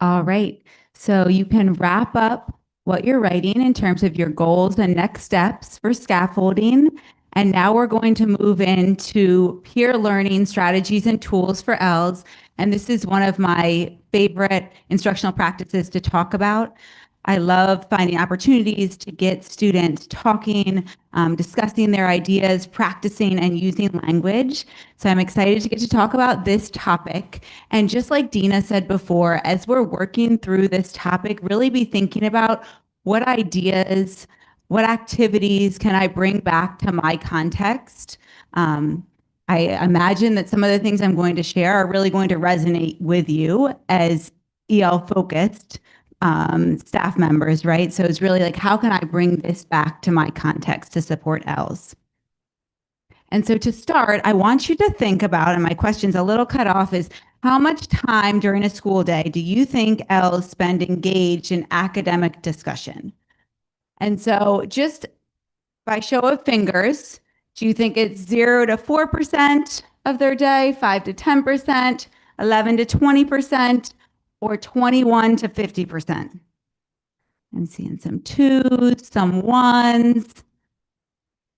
E: All right. So you can wrap up what you're writing in terms of your goals and next steps for scaffolding. And now we're going to move into peer learning strategies and tools for ELs. And this is one of my favorite instructional practices to talk about. I love finding opportunities to get students talking, discussing their ideas, practicing and using language. So I'm excited to get to talk about this topic. And just like Dina said before, as we're working through this topic, really be thinking about what ideas, what activities can I bring back to my context? I imagine that some of the things I'm going to share are really going to resonate with you as EL focused staff members, right? So it's really like, how can I bring this back to my context to support ELs? And so to start, I want you to think about, and my question's a little cut off, is How much time during a school day do you think ELs spend engaged in academic discussion? And so just by show of fingers, do you think it's 0 to 4% of their day, 5 to 10%, 11 to 20%, or 21 to 50%? I'm seeing some twos, some ones.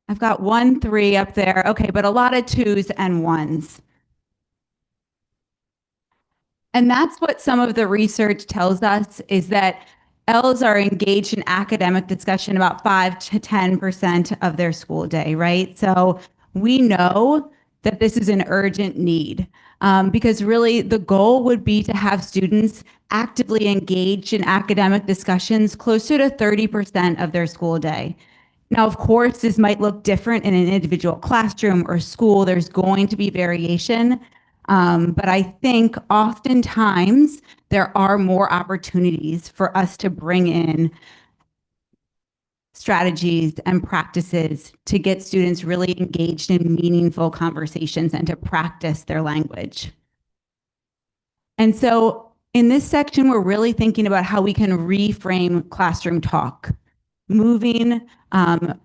E: I've got 1, 3 up there. Okay, but a lot of twos and ones. And that's what some of the research tells us, is that ELs are engaged in academic discussion about 5 to 10% of their school day, right? So we know that this is an urgent need, because really the goal would be to have students actively engaged in academic discussions closer to 30% of their school day. Now, of course, this might look different in an individual classroom or school. There's going to be variation. But I think oftentimes there are more opportunities for us to bring in strategies and practices to get students really engaged in meaningful conversations and to practice their language. And so in this section, we're really thinking about how we can reframe classroom talk, moving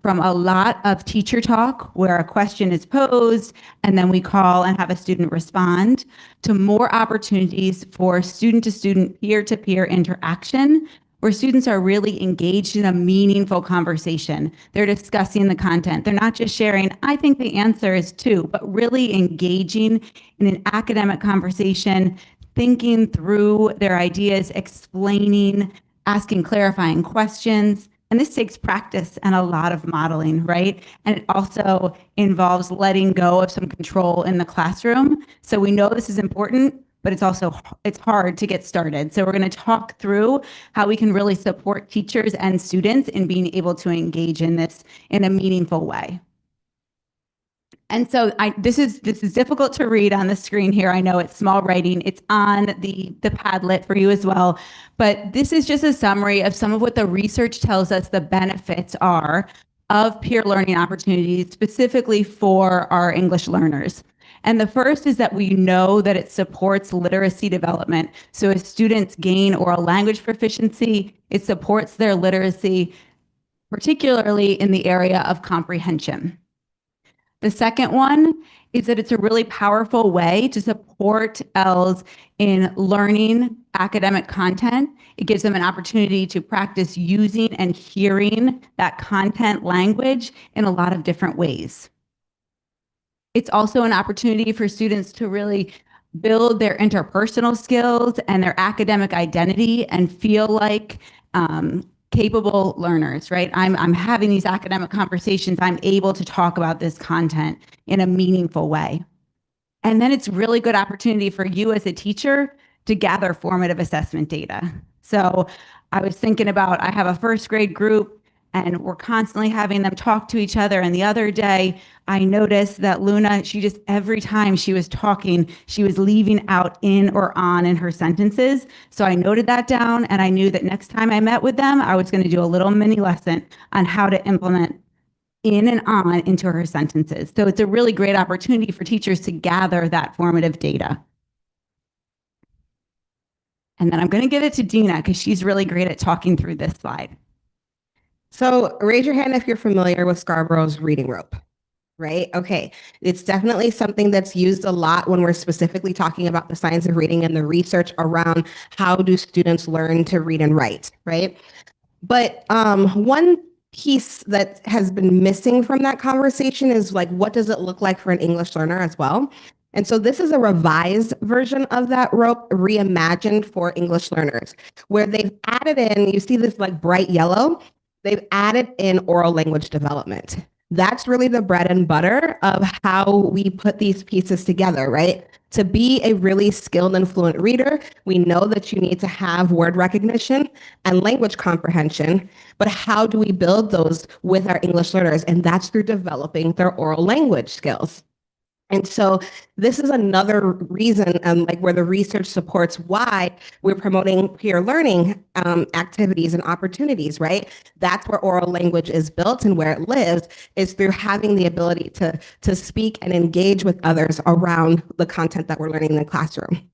E: from a lot of teacher talk where a question is posed and then we call and have a student respond, to more opportunities for student to student, peer to peer interaction, where students are really engaged in a meaningful conversation. They're discussing the content. They're not just sharing, I think the answer is 2, but really engaging in an academic conversation, thinking through their ideas, explaining, asking clarifying questions. And this takes practice and a lot of modeling, right? And it also involves letting go of some control in the classroom. So we know this is important, but it's hard to get started. So we're going to talk through how we can really support teachers and students in being able to engage in this in a meaningful way. And so this is difficult to read on the screen here. I know it's small writing. It's on the Padlet for you as well. But this is just a summary of some of what the research tells us the benefits are of peer learning opportunities, specifically for our English learners. And the first is that we know that it supports literacy development. So as students gain oral language proficiency, it supports their literacy, particularly in the area of comprehension. The second one is that it's a really powerful way to support ELs in learning academic content. It gives them an opportunity to practice using and hearing that content language in a lot of different ways. It's also an opportunity for students to really build their interpersonal skills and their academic identity and feel like capable learners, right? I'm having these academic conversations. I'm able to talk about this content in a meaningful way. And then it's really good opportunity for you as a teacher to gather formative assessment data. So I was thinking about, I have a first grade group and we're constantly having them talk to each other. And the other day I noticed that Luna, every time she was talking, she was leaving out in or on in her sentences. So I noted that down and I knew that next time I met with them, I was going to do a little mini lesson on how to implement in and on into her sentences. So it's a really great opportunity for teachers to gather that formative data. And then I'm going to give it to Dina because she's really great at talking through this slide.
B: So raise your hand if you're familiar with Scarborough's reading rope, right? Okay. It's definitely something that's used a lot when we're specifically talking about the science of reading and the research around how do students learn to read and write, right? But one piece that has been missing from that conversation is like, what does it look like for an English learner as well? And so this is a revised version of that rope, reimagined for English learners, where they've added in, you see this like bright yellow, they've added in oral language development. That's really the bread and butter of how we put these pieces together, right? To be a really skilled and fluent reader, we know that you need to have word recognition and language comprehension, but how do we build those with our English learners? And that's through developing their oral language skills. And so this is another reason like where the research supports why we're promoting peer learning activities and opportunities, right? That's where oral language is built and where it lives is through having the ability to speak and engage with others around the content that we're learning in the classroom.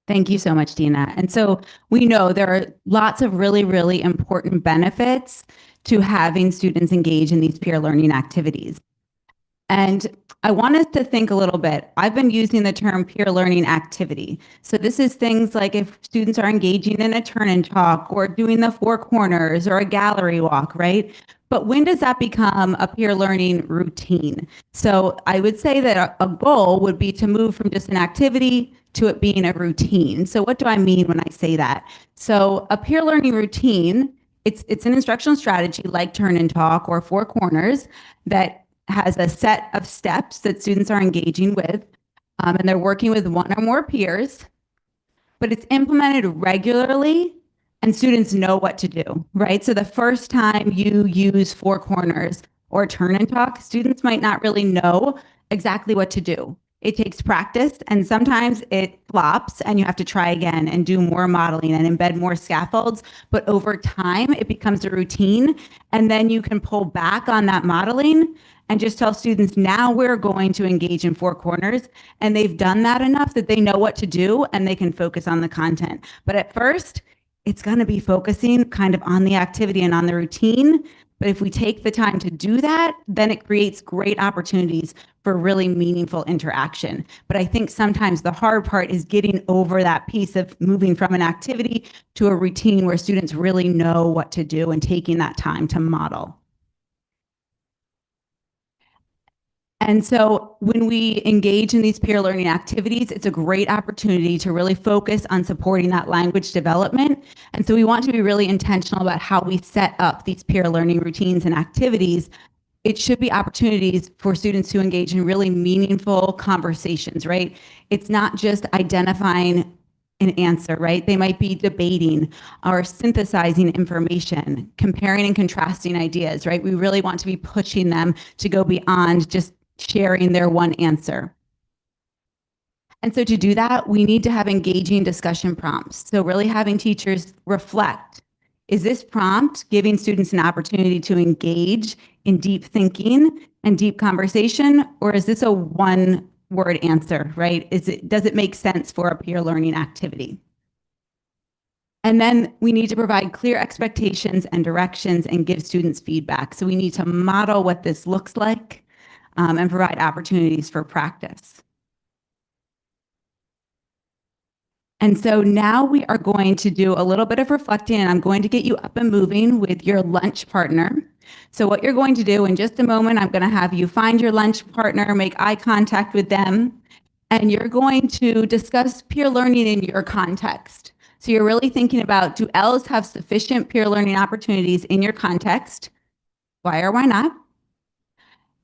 E: Thank you so much, Dina. And so we know there are lots of really, really important benefits to having students engage in these peer learning activities. And I want us to think a little bit. I've been using the term peer learning activity. So this is things like if students are engaging in a turn and talk or doing the four corners or a gallery walk, right? But when does that become a peer learning routine? So I would say that a goal would be to move from just an activity to it being a routine. So what do I mean when I say that? So a peer learning routine, it's an instructional strategy like turn and talk or four corners that has a set of steps that students are engaging with, and they're working with one or more peers, but it's implemented regularly and students know what to do, right? So the first time you use four corners or turn and talk, students might not really know exactly what to do. It takes practice and sometimes it flops and you have to try again and do more modeling and embed more scaffolds. But over time, it becomes a routine. And then you can pull back on that modeling and just tell students, now we're going to engage in four corners. And they've done that enough that they know what to do and they can focus on the content. But at first, it's going to be focusing kind of on the activity and on the routine. But if we take the time to do that, then it creates great opportunities for really meaningful interaction. But I think sometimes the hard part is getting over that piece of moving from an activity to a routine where students really know what to do and taking that time to model. And so when we engage in these peer learning activities, it's a great opportunity to really focus on supporting that language development. And so we want to be really intentional about how we set up these peer learning routines and activities. It should be opportunities for students to engage in really meaningful conversations, right? It's not just identifying an answer, right? They might be debating or synthesizing information, comparing and contrasting ideas, right? We really want to be pushing them to go beyond just sharing their one answer. And so to do that, we need to have engaging discussion prompts. So really having teachers reflect, is this prompt giving students an opportunity to engage in deep thinking and deep conversation, or is this a one word answer, right? Does it make sense for a peer learning activity? And then we need to provide clear expectations and directions and give students feedback. So we need to model what this looks like and provide opportunities for practice. And so now we are going to do a little bit of reflecting and I'm going to get you up and moving with your lunch partner. So what you're going to do in just a moment, I'm going to have you find your lunch partner, make eye contact with them, and you're going to discuss peer learning in your context. So you're really thinking about, do L's have sufficient peer learning opportunities in your context? Why or why not?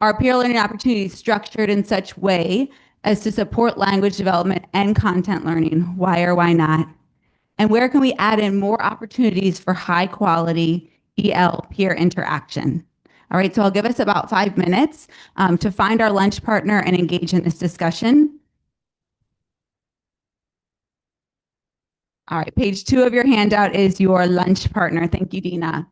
E: Are peer learning opportunities structured in such way as to support language development and content learning? Why or why not? And where can we add in more opportunities for high quality EL peer interaction? All right, so I'll give us about 5 minutes to find our lunch partner and engage in this discussion. All right, page 2 of your handout is your lunch partner. Thank you, Dina.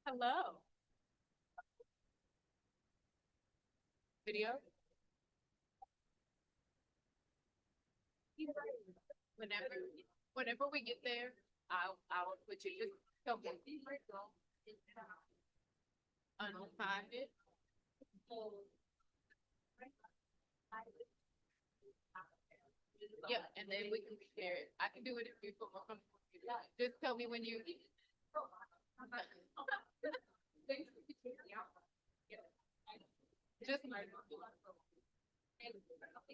F: Hello. Video? Whenever we get there, I'll put you, just tell me. Unfind it. Yeah, and then we can share it. I can do it if you put my phone. Just tell me when you. Just.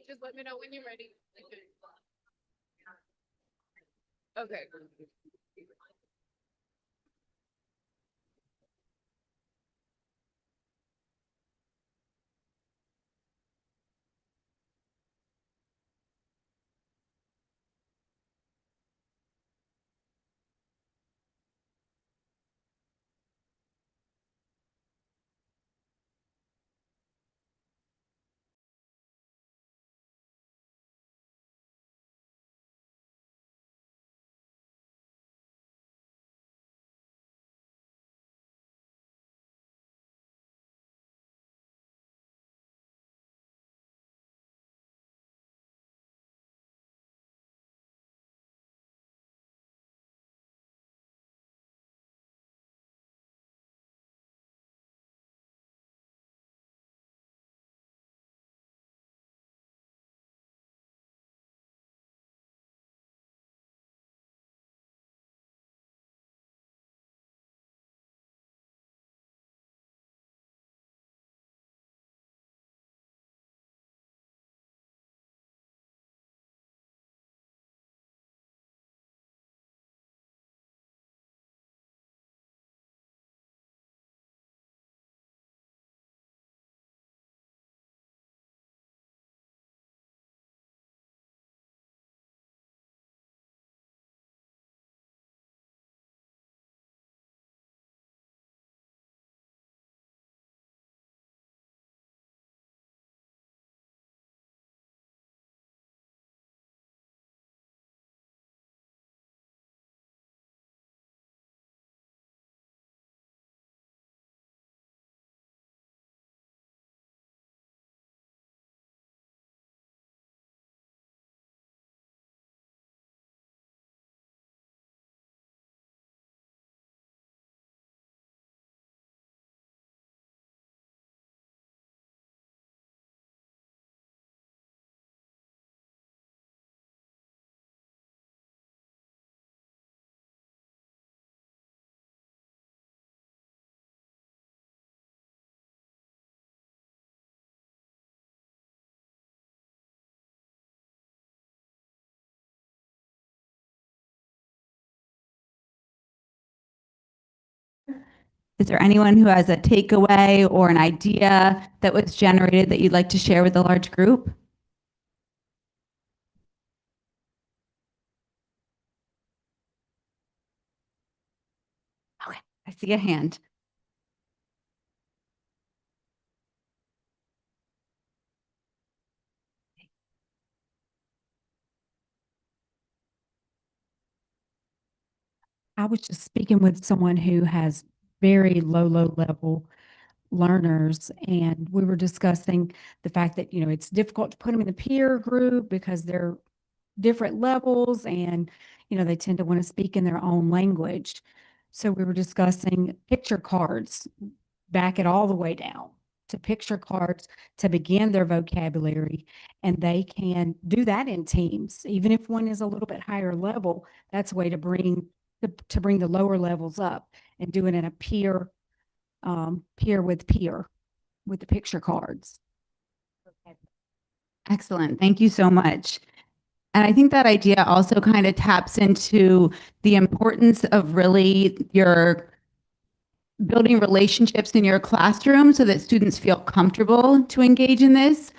F: Just let me know when you're ready. Okay.
E: Is there anyone who has a takeaway or an idea that was generated that you'd like to share with the large group? Okay, I see a hand.
C: I was just speaking with someone who has very low level learners, and we were discussing the fact that, it's difficult to put them in the peer group because they're different levels and, they tend to want to speak in their own language. So we were discussing picture cards, back it all the way down to picture cards to begin their vocabulary. And they can do that in teams, even if one is a little bit higher level. That's a way to bring the lower levels up and do it in a peer with the picture cards.
E: Excellent. Thank you so much. And I think that idea also kind of taps into the importance of really your building relationships in your classroom so that students feel comfortable to engage in this.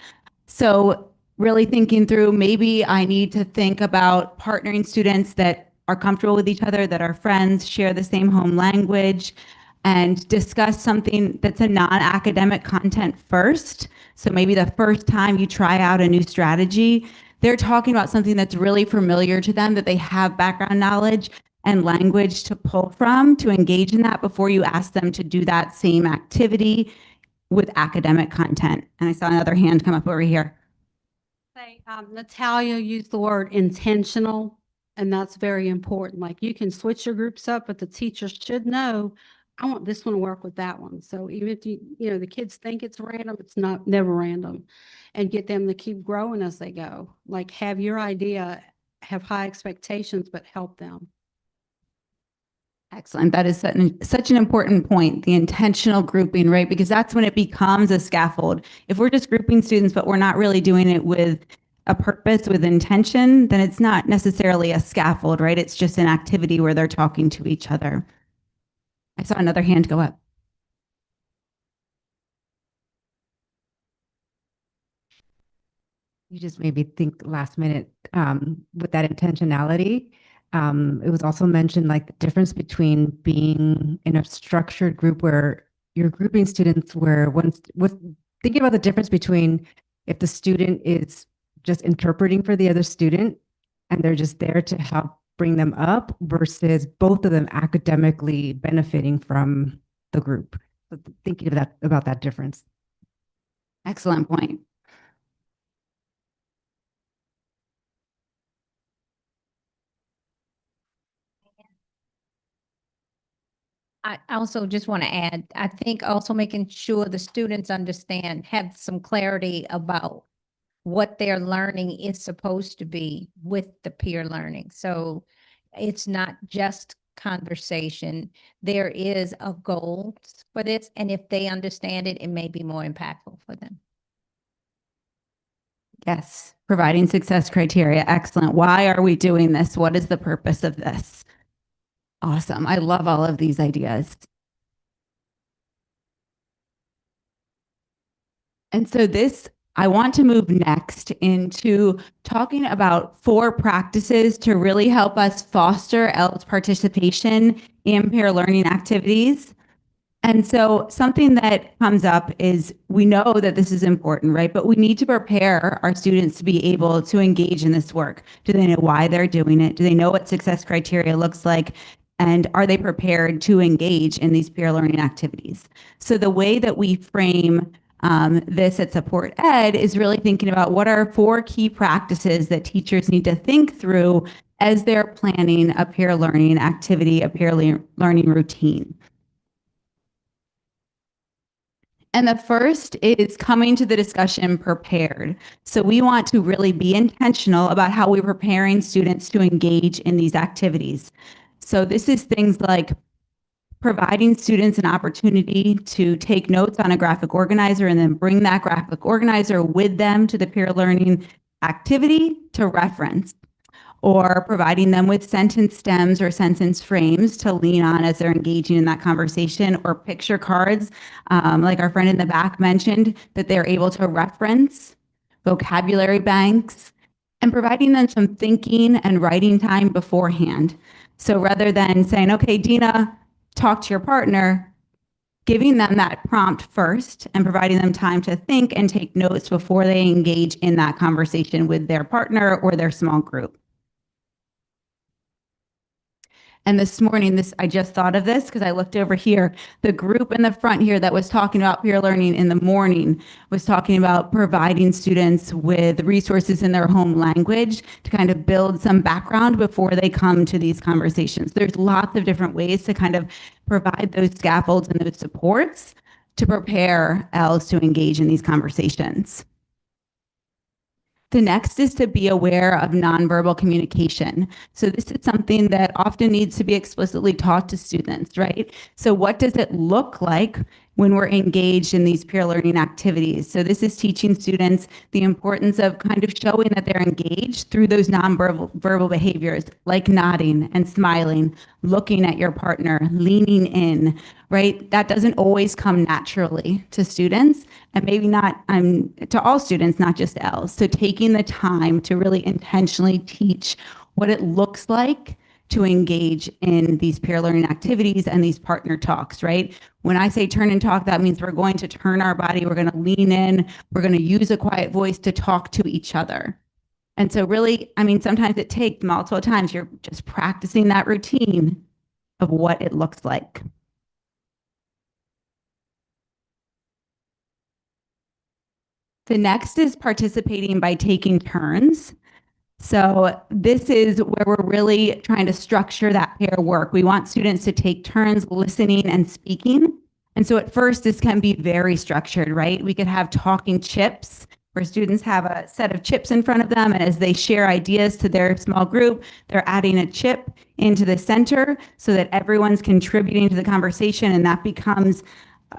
E: So really thinking through, maybe I need to think about partnering students that are comfortable with each other, that are friends, share the same home language, and discuss something that's a non-academic content first. So maybe the first time you try out a new strategy, they're talking about something that's really familiar to them, that they have background knowledge, and language to pull from to engage in that before you ask them to do that same activity with academic content. And I saw another hand come up over here.
C: Say, Natalia used the word intentional, and that's very important. Like you can switch your groups up, but the teacher should know, I want this one to work with that one. So even if the kids think it's random, it's not never random, and get them to keep growing as they go. Like have your idea, have high expectations, but help them.
E: Excellent. That is such an important point, the intentional grouping, right? Because that's when it becomes a scaffold. If we're just grouping students, but we're not really doing it with a purpose, with intention, then it's not necessarily a scaffold, right? It's just an activity where they're talking to each other. I saw another hand go up.
I: You just made me think last minute with that intentionality. It was also mentioned like the difference between being in a structured group where you're grouping students where thinking about the difference between if the student is just interpreting for the other student and they're just there to help bring them up versus both of them academically benefiting from the group. So thinking about that difference.
E: Excellent point.
J: I also just want to add, I think also making sure the students understand, have some clarity about what their learning is supposed to be with the peer learning. So it's not just conversation. There is a goal for this, and if they understand it, it may be more impactful for them.
E: Yes, providing success criteria. Excellent. Why are we doing this? What is the purpose of this? Awesome. I love all of these ideas. And so I want to move next into talking about 4 practices to really help us foster EL's participation in peer learning activities. And so something that comes up is we know that this is important, right? But we need to prepare our students to be able to engage in this work. Do they know why they're doing it? Do they know what success criteria looks like? And are they prepared to engage in these peer learning activities? So the way that we frame this at Support Ed is really thinking about what are 4 key practices that teachers need to think through as they're planning a peer learning activity, a peer learning routine. And the first is coming to the discussion prepared. So we want to really be intentional about how we're preparing students to engage in these activities. So this is things like providing students an opportunity to take notes on a graphic organizer and then bring that graphic organizer with them to the peer learning activity to reference, or providing them with sentence stems or sentence frames to lean on as they're engaging in that conversation, or picture cards, like our friend in the back mentioned, that they're able to reference, vocabulary banks, and providing them some thinking and writing time beforehand. So rather than saying, okay, Dina, talk to your partner, giving them that prompt first and providing them time to think and take notes before they engage in that conversation with their partner or their small group. And this morning, I just thought of this because I looked over here. The group in the front here that was talking about peer learning in the morning was talking about providing students with resources in their home language to kind of build some background before they come to these conversations. There's lots of different ways to kind of provide those scaffolds and those supports to prepare ELs to engage in these conversations. The next is to be aware of nonverbal communication. So this is something that often needs to be explicitly taught to students, right? So what does it look like when we're engaged in these peer learning activities? So this is teaching students the importance of kind of showing that they're engaged through those nonverbal behaviors, like nodding and smiling, looking at your partner, leaning in, right? That doesn't always come naturally to students, and maybe not to all students, not just ELs. So taking the time to really intentionally teach what it looks like to engage in these peer learning activities and these partner talks, right? When I say turn and talk, that means we're going to turn our body, we're going to lean in, we're going to use a quiet voice to talk to each other. And so really, I mean, sometimes it takes multiple times. You're just practicing that routine of what it looks like. The next is participating by taking turns. So this is where we're really trying to structure that pair work. We want students to take turns listening and speaking. And so at first, this can be very structured, right? We could have talking chips where students have a set of chips in front of them. And as they share ideas to their small group, they're adding a chip into the center so that everyone's contributing to the conversation. And that becomes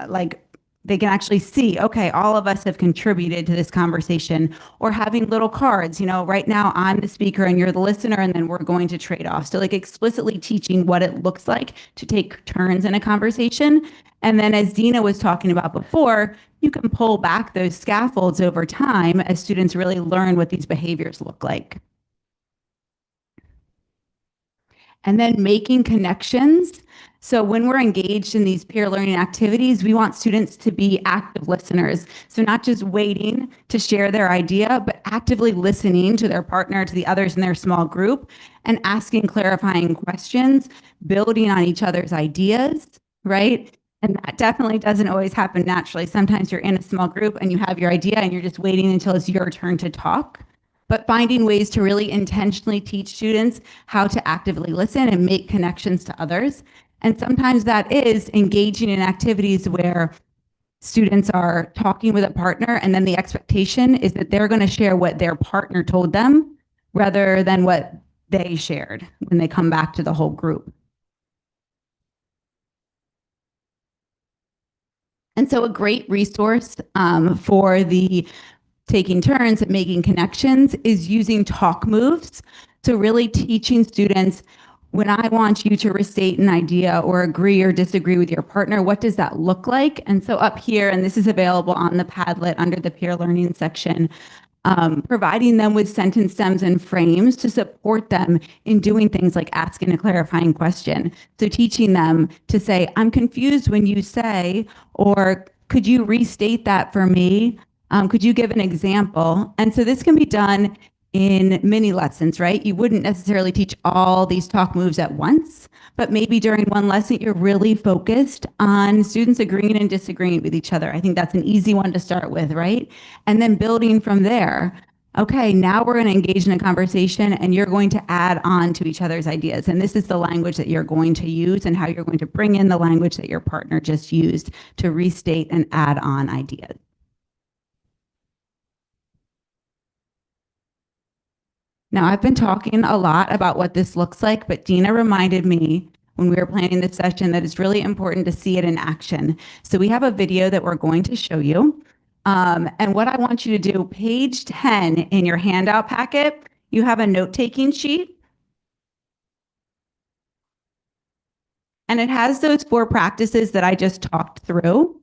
E: like they can actually see, okay, all of us have contributed to this conversation, or having little cards, you know, right now I'm the speaker and you're the listener, and then we're going to trade off. So like explicitly teaching what it looks like to take turns in a conversation. And then as Dina was talking about before, you can pull back those scaffolds over time as students really learn what these behaviors look like. And then making connections. So when we're engaged in these peer learning activities, we want students to be active listeners. So not just waiting to share their idea, but actively listening to their partner, to the others in their small group, and asking clarifying questions, building on each other's ideas, right? And that definitely doesn't always happen naturally. Sometimes you're in a small group and you have your idea and you're just waiting until it's your turn to talk. But finding ways to really intentionally teach students how to actively listen and make connections to others. And sometimes that is engaging in activities where students are talking with a partner, and then the expectation is that they're going to share what their partner told them rather than what they shared when they come back to the whole group. And so a great resource for the taking turns at making connections is using talk moves. So really teaching students, when I want you to restate an idea or agree or disagree with your partner, what does that look like? And so up here, and this is available on the Padlet under the peer learning section, providing them with sentence stems and frames to support them in doing things like asking a clarifying question. So teaching them to say, I'm confused when you say, or could you restate that for me? Could you give an example? And so this can be done in mini lessons, right? You wouldn't necessarily teach all these talk moves at once, but maybe during one lesson, you're really focused on students agreeing and disagreeing with each other. I think that's an easy one to start with, right? And then building from there. Okay, now we're going to engage in a conversation and you're going to add on to each other's ideas. And this is the language that you're going to use and how you're going to bring in the language that your partner just used to restate and add on ideas. Now, I've been talking a lot about what this looks like, but Dina reminded me when we were planning this session that it's really important to see it in action. So we have a video that we're going to show you. And what I want you to do, page 10 in your handout packet, you have a note-taking sheet. And it has those 4 practices that I just talked through.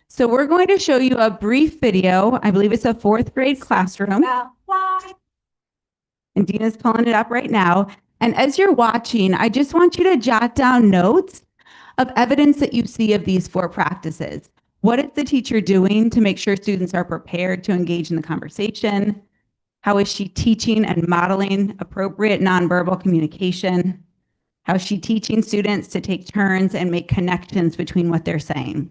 E: So we're going to show you a brief video. I believe it's a 4th grade classroom. And Dina's pulling it up right now. And as you're watching, I just want you to jot down notes of evidence that you see of these 4 practices. What is the teacher doing to make sure students are prepared to engage in the conversation? How is she teaching and modeling appropriate nonverbal communication? How is she teaching students to take turns and make connections between what they're saying?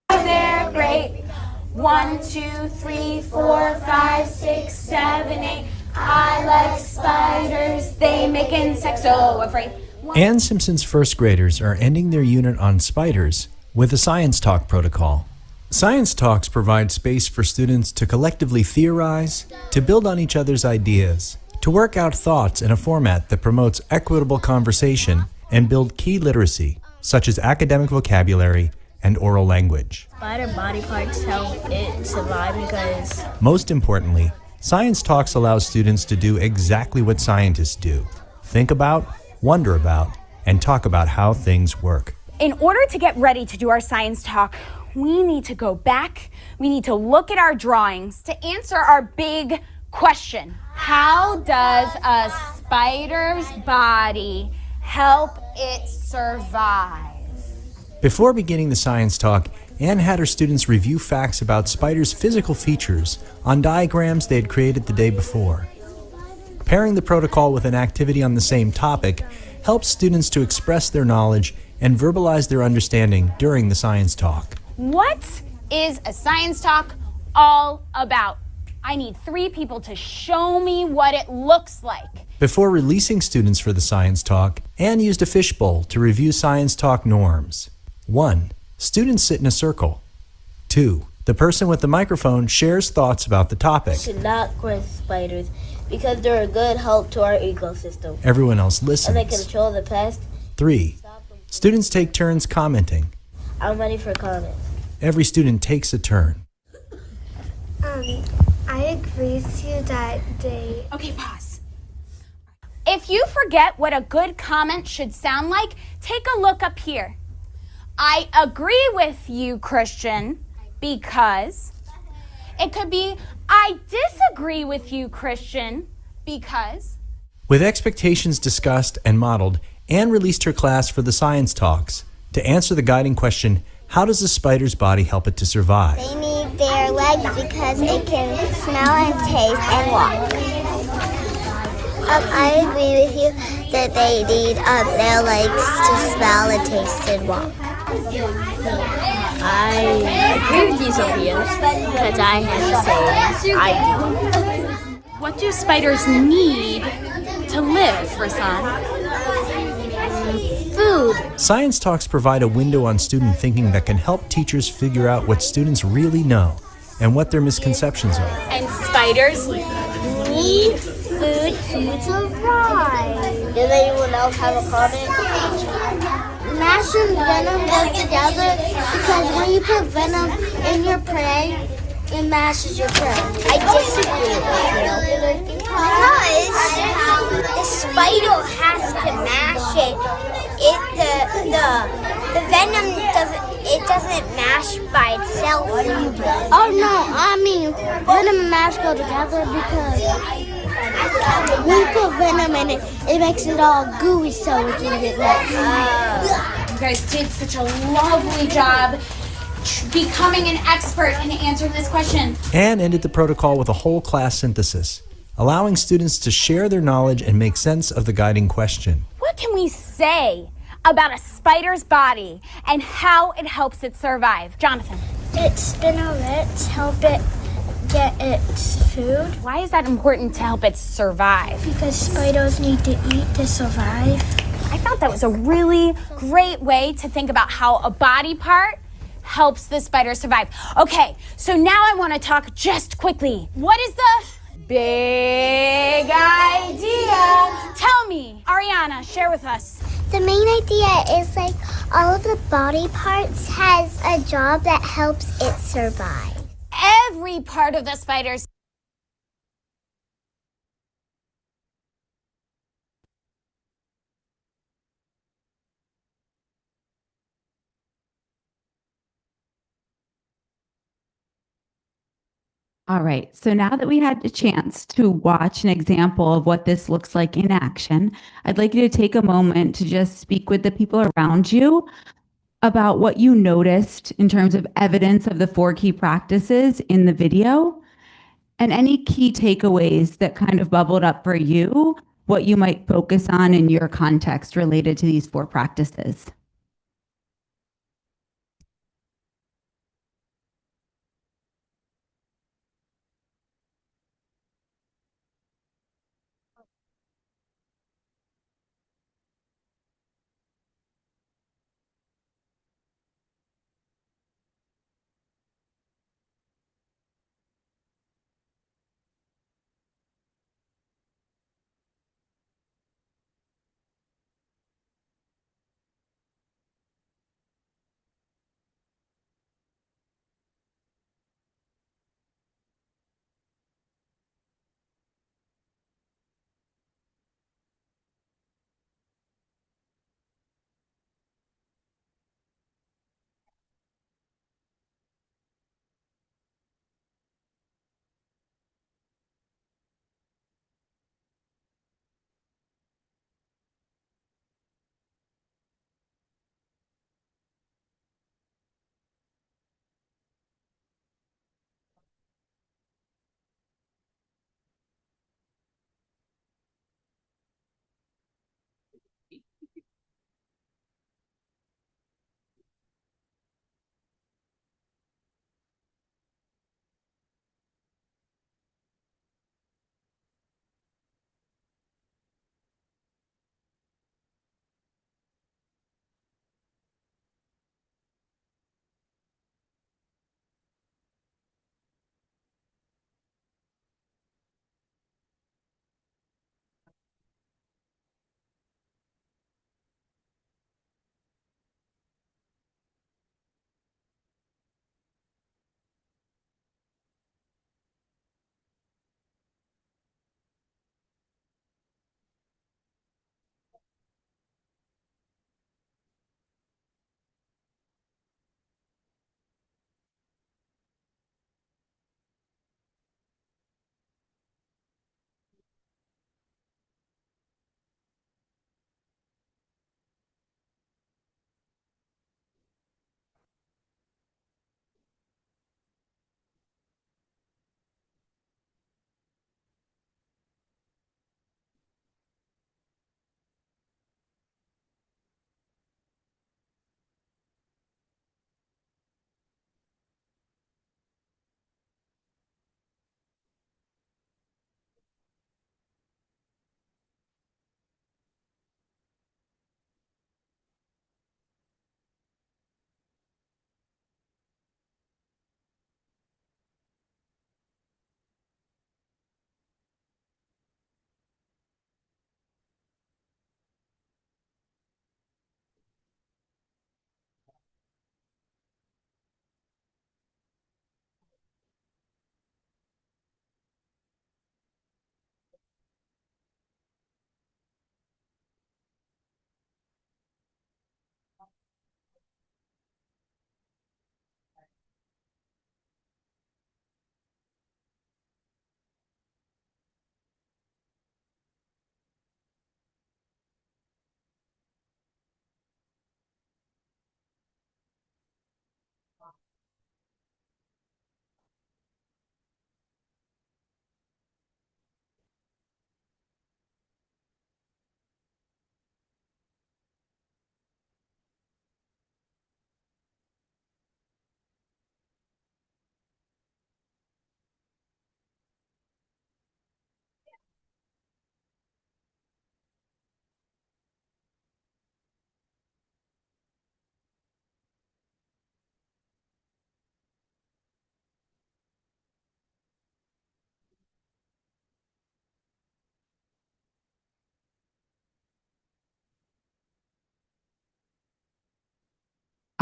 K: They're great. 1, 2, 3, 4, 5, 6, 7, 8. I like spiders. They make insects so afraid.
L: Ann Simpson's first graders are ending their unit on spiders with a Science Talk protocol. Science Talks provide space for students to collectively theorize, to build on each other's ideas, to work out thoughts in a format that promotes equitable conversation and build key literacy, such as academic vocabulary and oral language.
K: Spider body parts help it survive because...
L: Most importantly, Science Talks allows students to do exactly what scientists do. Think about, wonder about, and talk about how things work.
K: In order to get ready to do our science talk, we need to go back. We need to look at our drawings to answer our big question. How does a spider's body help it survive?
L: Before beginning the science talk, Anne had her students review facts about spiders' physical features on diagrams they had created the day before. Pairing the protocol with an activity on the same topic helps students to express their knowledge and verbalize their understanding during the science talk.
K: What is a science talk all about? I need 3 people to show me what it looks like.
L: Before releasing students for the science talk, Anne used a fishbowl to review science talk norms. 1. Students sit in a circle. 2. The person with the microphone shares thoughts about the topic.
M: We should not crush spiders because they're a good help to our ecosystem.
L: Everyone else listens.
M: And they control the pest.
L: 3. Students take turns commenting.
M: I'm ready for comments.
L: Every student takes a turn.
N: I agree with you that they...
K: Okay, pause. If you forget what a good comment should sound like, take a look up here. I agree with you, Christian, because... It could be, I disagree with you, Christian, because...
L: With expectations discussed and modeled, Anne released her class for the science talks to answer the guiding question, how does a spider's body help it to survive?
N: They need their legs because it can smell and taste and walk. I agree with you that they need their legs to smell and taste and walk.
M: I agree with you, Sophia, because I have the same idea.
K: What do spiders need to live, Rasan? Food.
L: Science talks provide a window on student thinking that can help teachers figure out what students really know and what their misconceptions are.
K: And spiders need food to survive.
M: Does anyone else have a comment?
N: Mash and venom go together because when you put venom in your prey, it mashes your prey.
M: I disagree with you.
N: Because the spider has to mash it. The venom doesn't mash by itself. Oh no, I mean venom and mash go together because when you put venom in it, it makes it all gooey so it can get mashed.
K: You guys did such a lovely job becoming an expert in answering this question.
L: Anne ended the protocol with a whole class synthesis, allowing students to share their knowledge and make sense of the guiding question.
K: What can we say about a spider's body and how it helps it survive? Jonathan.
N: Its spinnerets help it get its food.
K: Why is that important to help it survive?
N: Because spiders need to eat to survive.
K: I thought that was a really great way to think about how a body part helps the spider survive. Okay, so now I want to talk just quickly. What is the big idea? Tell me, Ariana, share with us.
N: The main idea is like all of the body parts has a job that helps it survive.
K: Every part of the spider's
E: All right, so now that we had a chance to watch an example of what this looks like in action, I'd like you to take a moment to just speak with the people around you about what you noticed in terms of evidence of the 4 key practices in the video and any key takeaways that kind of bubbled up for you, what you might focus on in your context related to these 4 practices.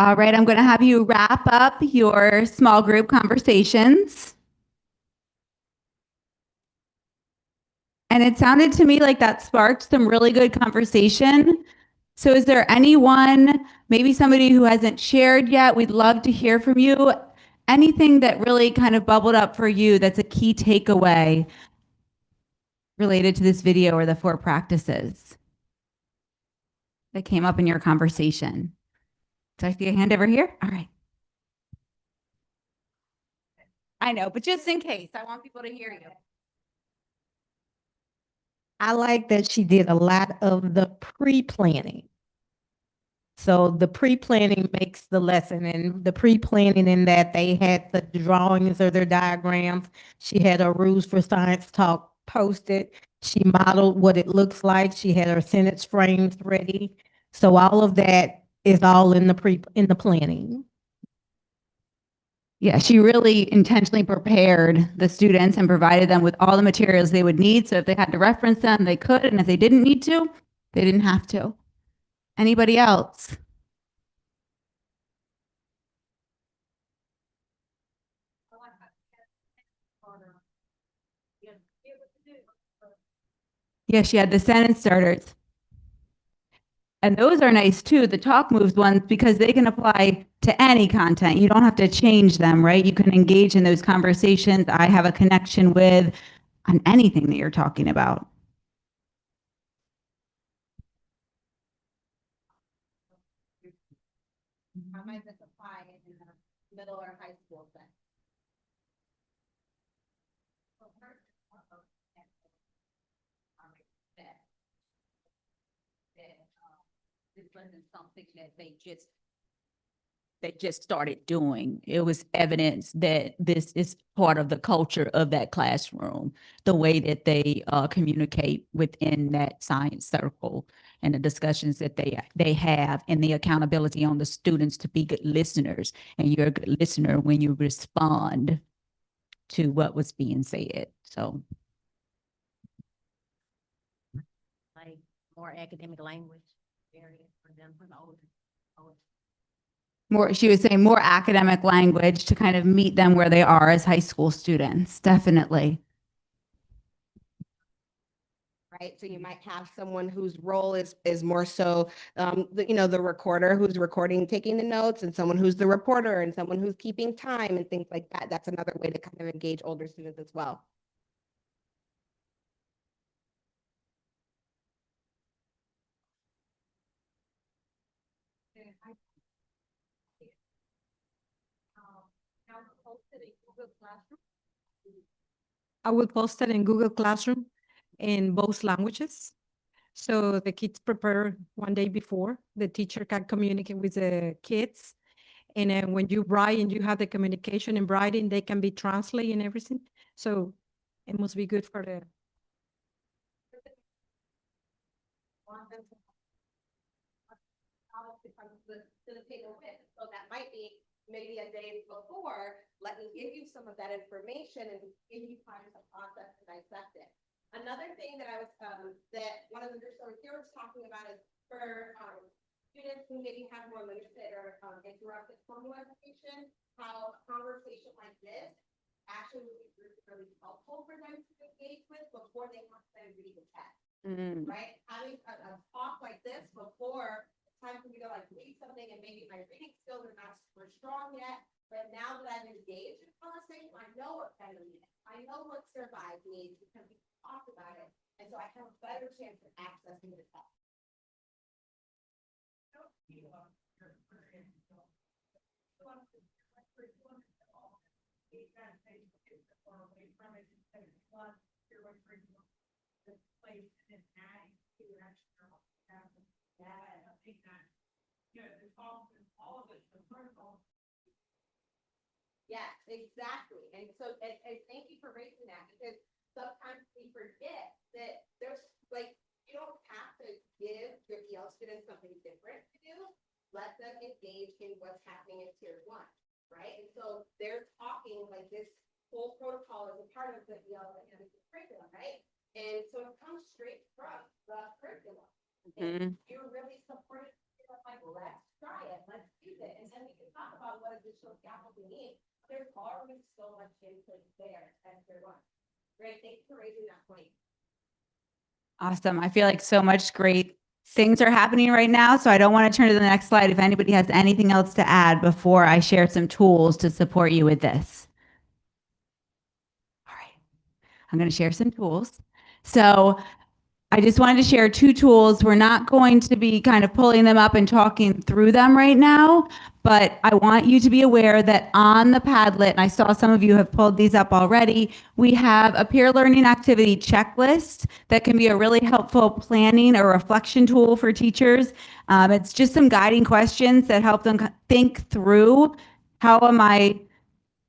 E: All right, I'm going to have you wrap up your small group conversations. And it sounded to me like that sparked some really good conversation. So is there anyone, maybe somebody who hasn't shared yet? We'd love to hear from you. Anything that really kind of bubbled up for you that's a key takeaway related to this video or the 4 practices that came up in your conversation? Do I see a hand over here? All right. I know, but just in case, I want people to hear you.
O: I like that she did a lot of the pre-planning. So the pre-planning makes the lesson, and the pre-planning in that they had the drawings or their diagrams. She had her rules for science talk posted. She modeled what it looks like. She had her sentence frames ready. So all of that is all in the planning.
E: Yeah, she really intentionally prepared the students and provided them with all the materials they would need. So if they had to reference them, they could. And if they didn't need to, they didn't have to. Anybody else? Yeah, she had the sentence starters. And those are nice too, the talk moves ones, because they can apply to any content. You don't have to change them, right? You can engage in those conversations. I have a connection with on anything that you're talking about.
B: How might this apply in the middle or high school then?
G: This wasn't something that they just started doing. It was evidence that this is part of the culture of that classroom, the way that they communicate within that science circle and the discussions that they have, and the accountability on the students to be good listeners. And you're a good listener when you respond to what was being said. So
M: Like more academic language area for them for the older.
E: More, she was saying more academic language to kind of meet them where they are as high school students, definitely.
B: Right, so you might have someone whose role is more so, the recorder who's recording, taking the notes, and someone who's the reporter, and someone who's keeping time and things like that. That's another way to kind of engage older students as well.
O: I will post it in Google Classroom in both languages. So the kids prepare one day before, the teacher can communicate with the kids. And then when you write and you have the communication in writing, they can be translating everything. So it must be good for the.
B: So that might be maybe a day before, let me give you some of that information and give you time to process and dissect it. Another thing that I was, that one of the resources here was talking about is for students who maybe have more limited or interrupted formal education, how a conversation like this actually would be really helpful for them to engage with before they have to read the text. Right? Having a talk like this before time for me to like read something, and maybe my reading skills are not super strong yet, but now that I've engaged in conversation, I know what kind of needs. I know what survive needs because we talked about it, and so I have a better chance of accessing the text. Yes, exactly. And so, and thank you for raising that, because sometimes we forget that there's like, you don't have to give your EL students something different to do. Let them engage in what's happening in tier 1, right? And so they're talking like this whole protocol is a part of the EL curriculum, right? And so it comes straight from the curriculum. And you're really supported, like, let's try it, let's use it, and then we can talk about what additional scaffolding means. There's already so much in place there, that's your one. Great, thanks for raising that point.
E: Awesome. I feel like so much great things are happening right now. So I don't want to turn to the next slide if anybody has anything else to add before I share some tools to support you with this. All right. I'm going to share some tools. So I just wanted to share 2 tools. We're not going to be kind of pulling them up and talking through them right now, but I want you to be aware that on the Padlet, and I saw some of you have pulled these up already, we have a peer learning activity checklist that can be a really helpful planning or reflection tool for teachers. It's just some guiding questions that help them think through, how am I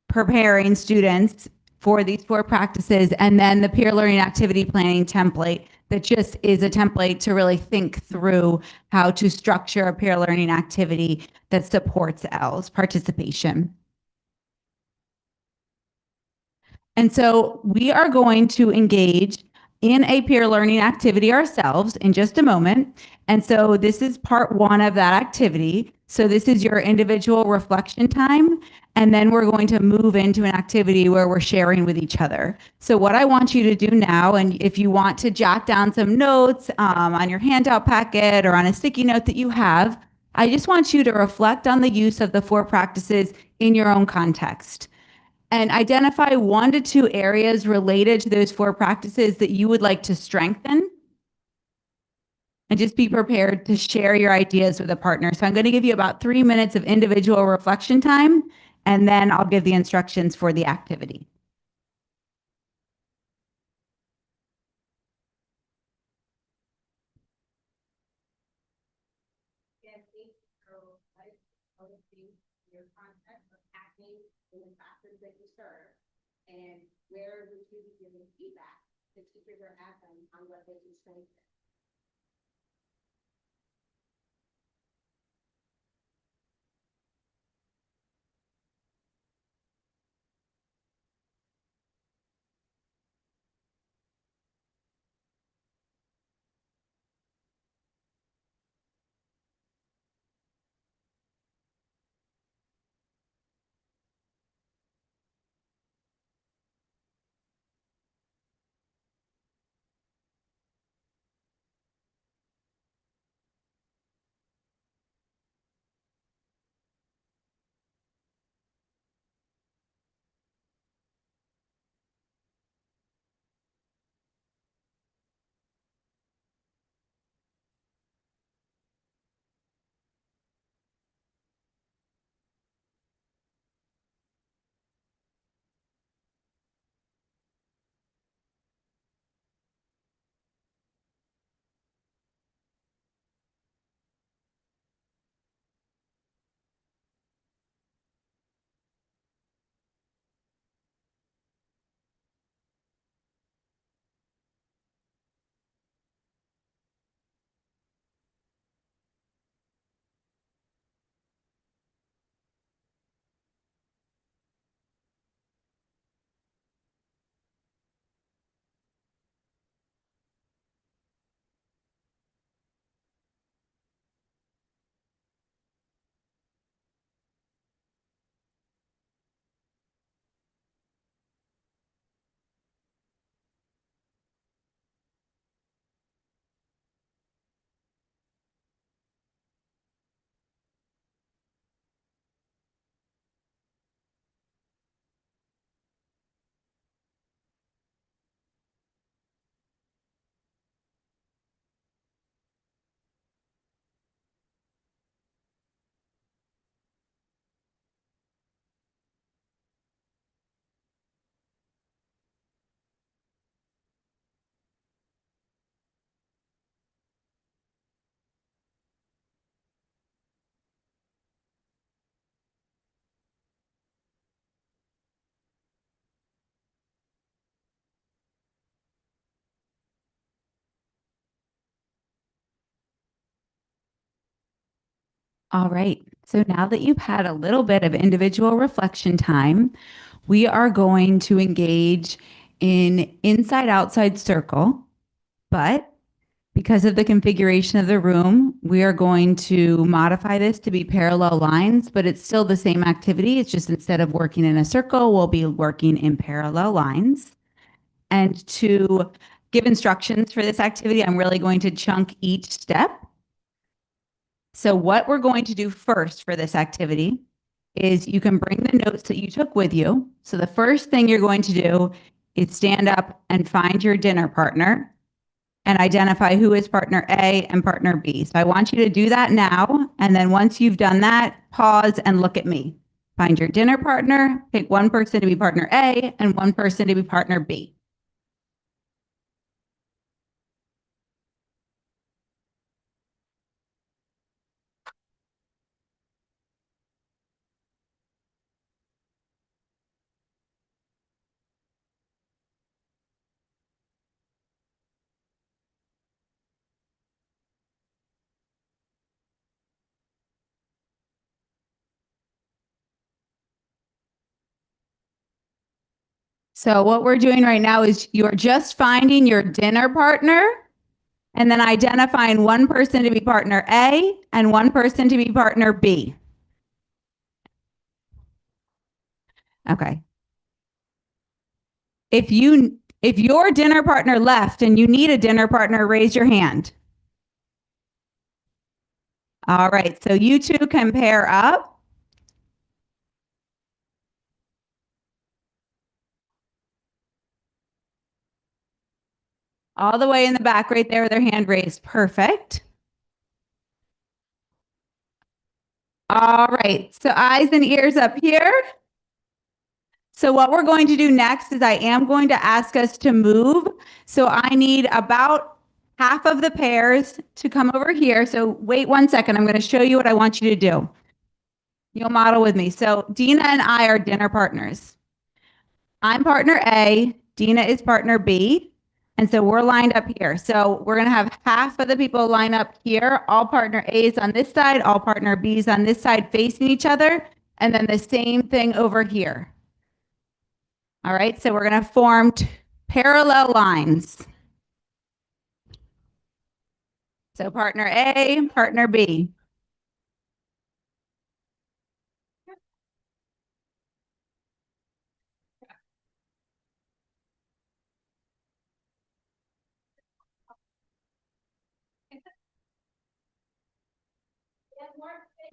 E: preparing students for these 4 practices, and then the peer learning activity planning template that just is a template to really think through how to structure a peer learning activity that supports L's participation. And so we are going to engage in a peer learning activity ourselves in just a moment. And so this is part 1 of that activity. So this is your individual reflection time. And then we're going to move into an activity where we're sharing with each other. So what I want you to do now, and if you want to jot down some notes on your handout packet or on a sticky note that you have, I just want you to reflect on the use of the 4 practices in your own context and identify 1 to 2 areas related to those 4 practices that you would like to strengthen. And just be prepared to share your ideas with a partner. So I'm going to give you about 3 minutes of individual reflection time, and then I'll give the instructions for the activity.
B: Your context of acting in the classes that you serve, and where would you be giving feedback to teachers or admins on what they can strengthen?
E: All right. So now that you've had a little bit of individual reflection time, we are going to engage in inside outside circle. But Because of the configuration of the room, we are going to modify this to be parallel lines, but it's still the same activity. It's just instead of working in a circle, we'll be working in parallel lines. And to give instructions for this activity, I'm really going to chunk each step. So what we're going to do first for this activity is you can bring the notes that you took with you. So the first thing you're going to do is stand up and find your dinner partner and identify who is partner A and partner B. So I want you to do that now. And then once you've done that, pause and look at me. Find your dinner partner, pick one person to be partner A and one person to be partner B. So what we're doing right now is you're just finding your dinner partner and then identifying one person to be partner A and one person to be partner B. Okay. If your dinner partner left and you need a dinner partner, raise your hand. All right, so you two can pair up. All the way in the back right there with their hand raised. Perfect. All right, so eyes and ears up here. So what we're going to do next is I am going to ask us to move. So I need about half of the pairs to come over here. So wait 1 second. I'm going to show you what I want you to do. You'll model with me. So Dina and I are dinner partners. I'm partner A, Dina is partner B, and so we're lined up here. So we're going to have half of the people line up here, all partner A's on this side, all partner B's on this side facing each other, and then the same thing over here. All right, so we're going to form parallel lines. So partner A, partner B.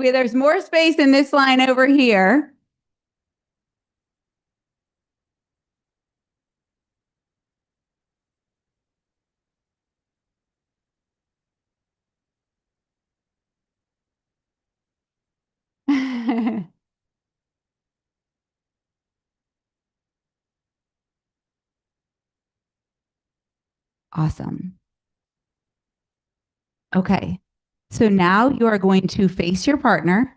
E: There's more space in this line over here. Awesome. Okay, so now you are going to face your partner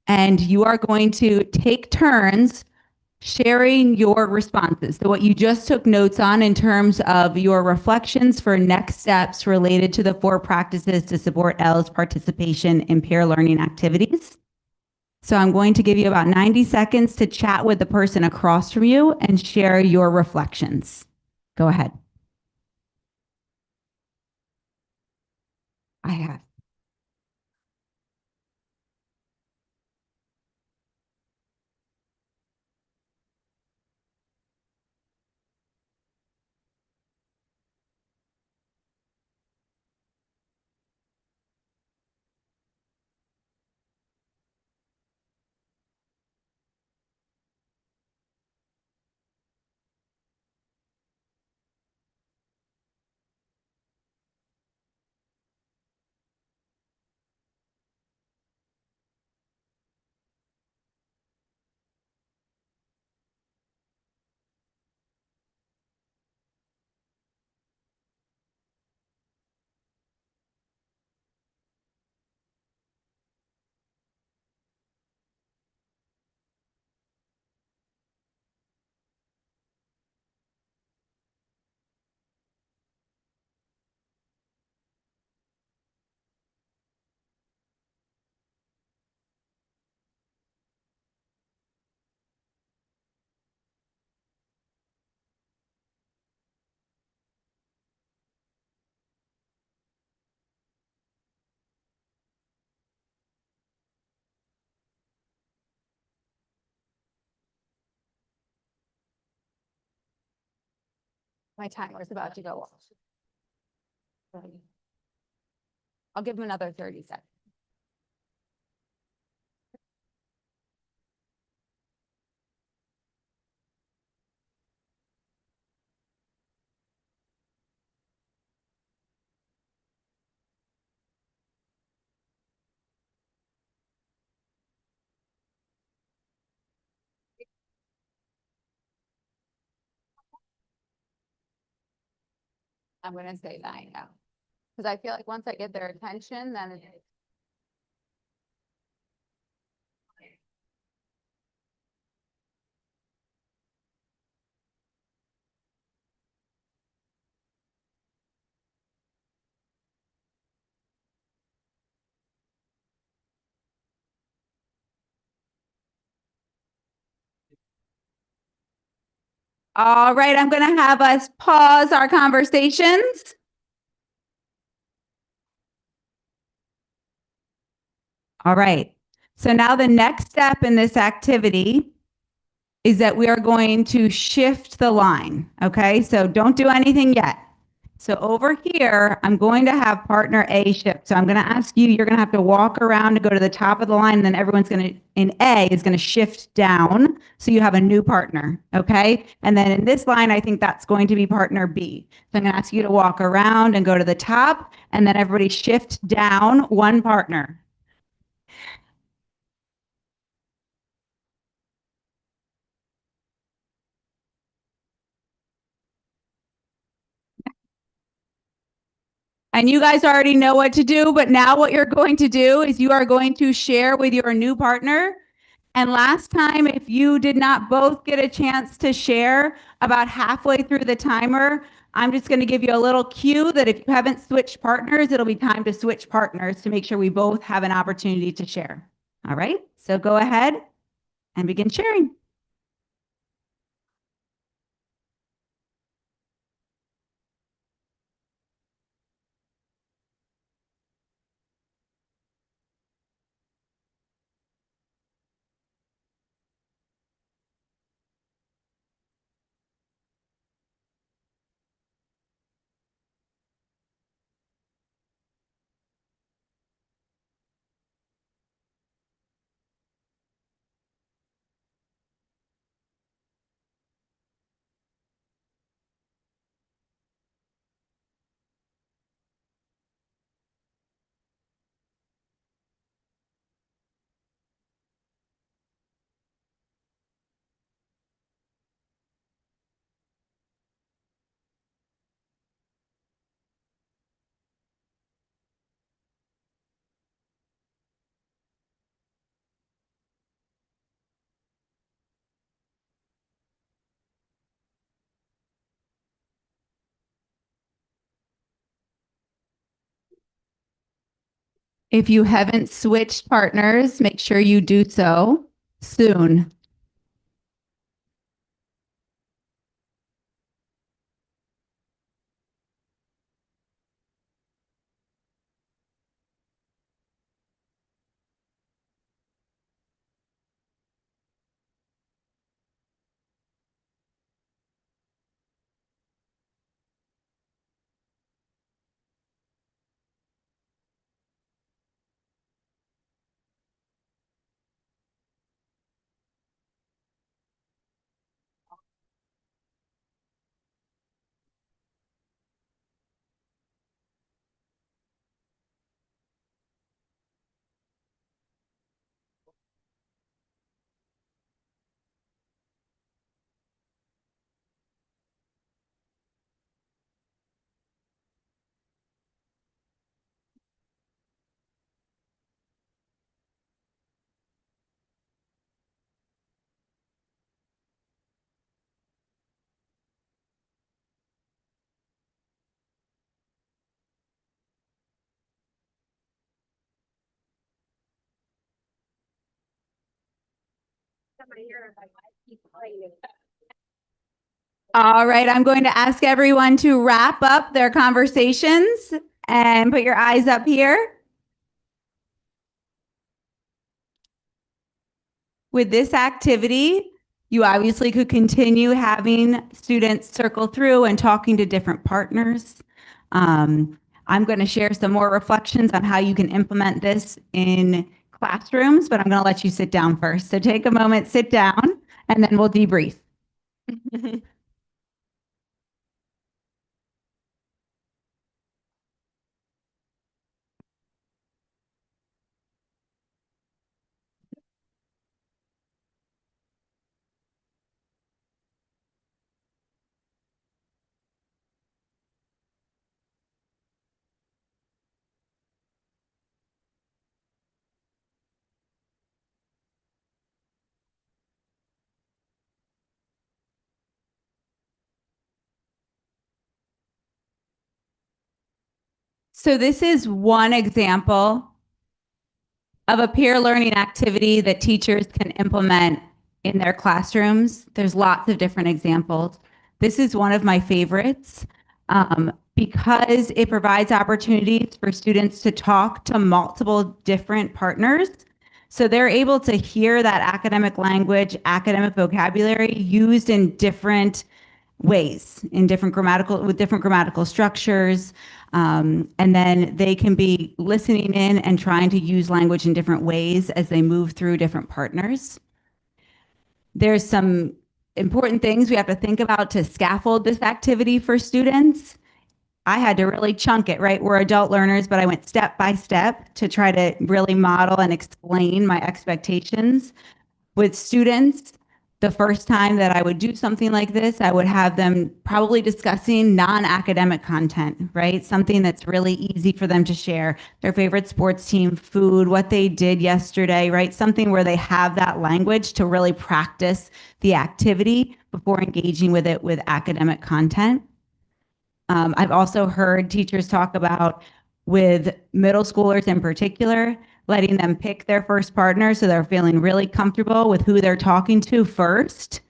E: and you are going to take turns sharing your responses. So what you just took notes on in terms of your reflections for next steps related to the 4 practices to support L's participation in peer learning activities. So I'm going to give you about 90 seconds to chat with the person across from you and share your reflections. Go ahead. I have. My timer is about to go off. I'll give him another 30 seconds. I'm gonna say that now. Because I feel like once I get their attention, then it's all right. I'm going to have us pause our conversations. All right. So now the next step in this activity is that we are going to shift the line. Okay. So don't do anything yet. So over here, I'm going to have partner A shift. So I'm going to ask you, you're going to have to walk around to go to the top of the line. And then everyone's going to, in A, is going to shift down. So you have a new partner. Okay. And then in this line, I think that's going to be partner B. So I'm going to ask you to walk around and go to the top. And then everybody shift down one partner. And you guys already know what to do, but now what you're going to do is you are going to share with your new partner. And last time, if you did not both get a chance to share about halfway through the timer, I'm just going to give you a little cue that if you haven't switched partners, it'll be time to switch partners to make sure we both have an opportunity to share. All right, so go ahead and begin sharing. If you haven't switched partners, make sure you do so soon. All right, I'm going to ask everyone to wrap up their conversations and put your eyes up here. With this activity, You obviously could continue having students circle through and talking to different partners. I'm going to share some more reflections on how you can implement this in classrooms, but I'm going to let you sit down first. So take a moment, sit down, and then we'll debrief. So this is one example of a peer learning activity that teachers can implement in their classrooms. There's lots of different examples. This is one of my favorites because it provides opportunities for students to talk to multiple different partners. So they're able to hear that academic language, academic vocabulary used in different ways, in different grammatical structures. And then they can be listening in and trying to use language in different ways as they move through different partners. There's some important things we have to think about to scaffold this activity for students. I had to really chunk it, right? We're adult learners, but I went step by step to try to really model and explain my expectations with students. The first time that I would do something like this, I would have them probably discussing non-academic content, right? Something that's really easy for them to share, their favorite sports team, food, what they did yesterday, right? Something where they have that language to really practice the activity before engaging with it with academic content. I've also heard teachers talk about, with middle schoolers in particular, letting them pick their first partner so they're feeling really comfortable with who they're talking to first.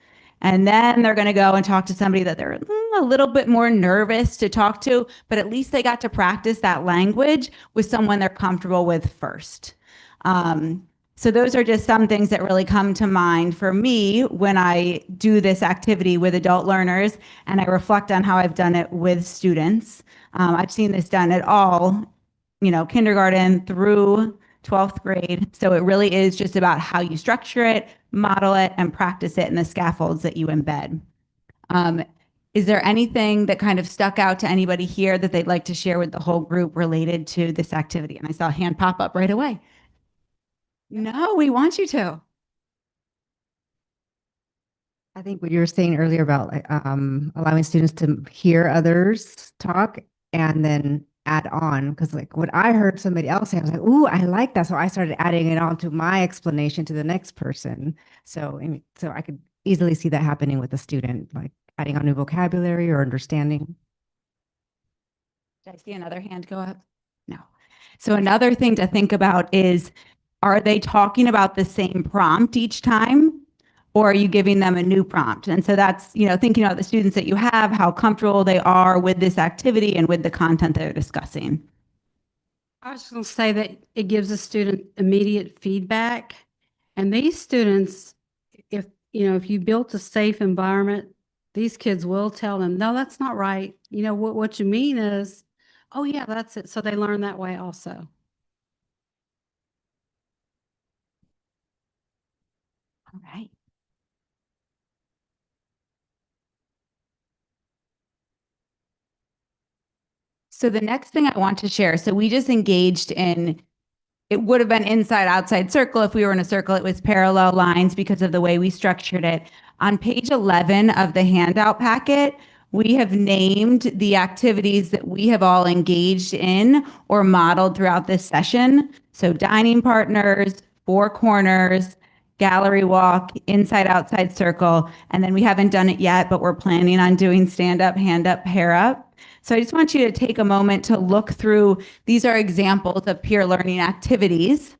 E: And then they're going to go and talk to somebody that they're a little bit more nervous to talk to, but at least they got to practice that language with someone they're comfortable with first. So those are just some things that really come to mind for me when I do this activity with adult learners and I reflect on how I've done it with students. I've seen this done at all, kindergarten through 12th grade. So it really is just about how you structure it, model it, and practice it in the scaffolds that you embed. Is there anything that kind of stuck out to anybody here that they'd like to share with the whole group related to this activity? And I saw a hand pop up right away. No, we want you to.
I: I think what you were saying earlier about allowing students to hear others talk and then add on, because like what I heard somebody else say, I was like, "Ooh, I like that." So I started adding it on to my explanation to the next person. So I could easily see that happening with a student, like adding on new vocabulary or understanding.
E: Did I see another hand go up? No. So another thing to think about is, are they talking about the same prompt each time, or are you giving them a new prompt? And so that's, thinking about the students that you have, how comfortable they are with this activity and with the content they're discussing.
C: I was going to say that it gives a student immediate feedback. And these students, if you built a safe environment, these kids will tell them, no, that's not right. What you mean is, oh yeah, that's it. So they learn that way also.
E: All right. So the next thing I want to share, so we just engaged in, it would have been inside outside circle. If we were in a circle, it was parallel lines because of the way we structured it. On page 11 of the handout packet, we have named the activities that we have all engaged in or modeled throughout this session. So dining partners, four corners, gallery walk, inside outside circle, and then we haven't done it yet, but we're planning on doing stand up, hand up, pair up. So I just want you to take a moment to look through. These are examples of peer learning activities.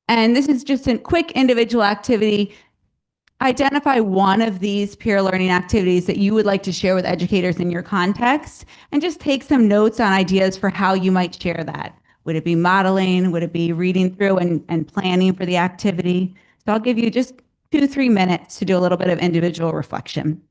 E: And this is just a quick individual activity. Identify one of these peer learning activities that you would like to share with educators in your context, and just take some notes on ideas for how you might share that. Would it be modeling? Would it be reading through and planning for the activity? So I'll give you just 2-3 minutes to do a little bit of individual reflection.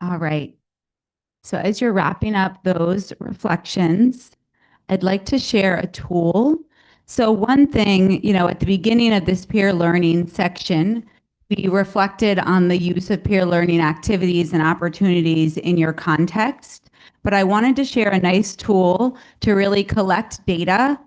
E: All right. So as you're wrapping up those reflections, I'd like to share a tool. So one thing, at the beginning of this peer learning section, we reflected on the use of peer learning activities and opportunities in your context. But I wanted to share a nice tool to really collect data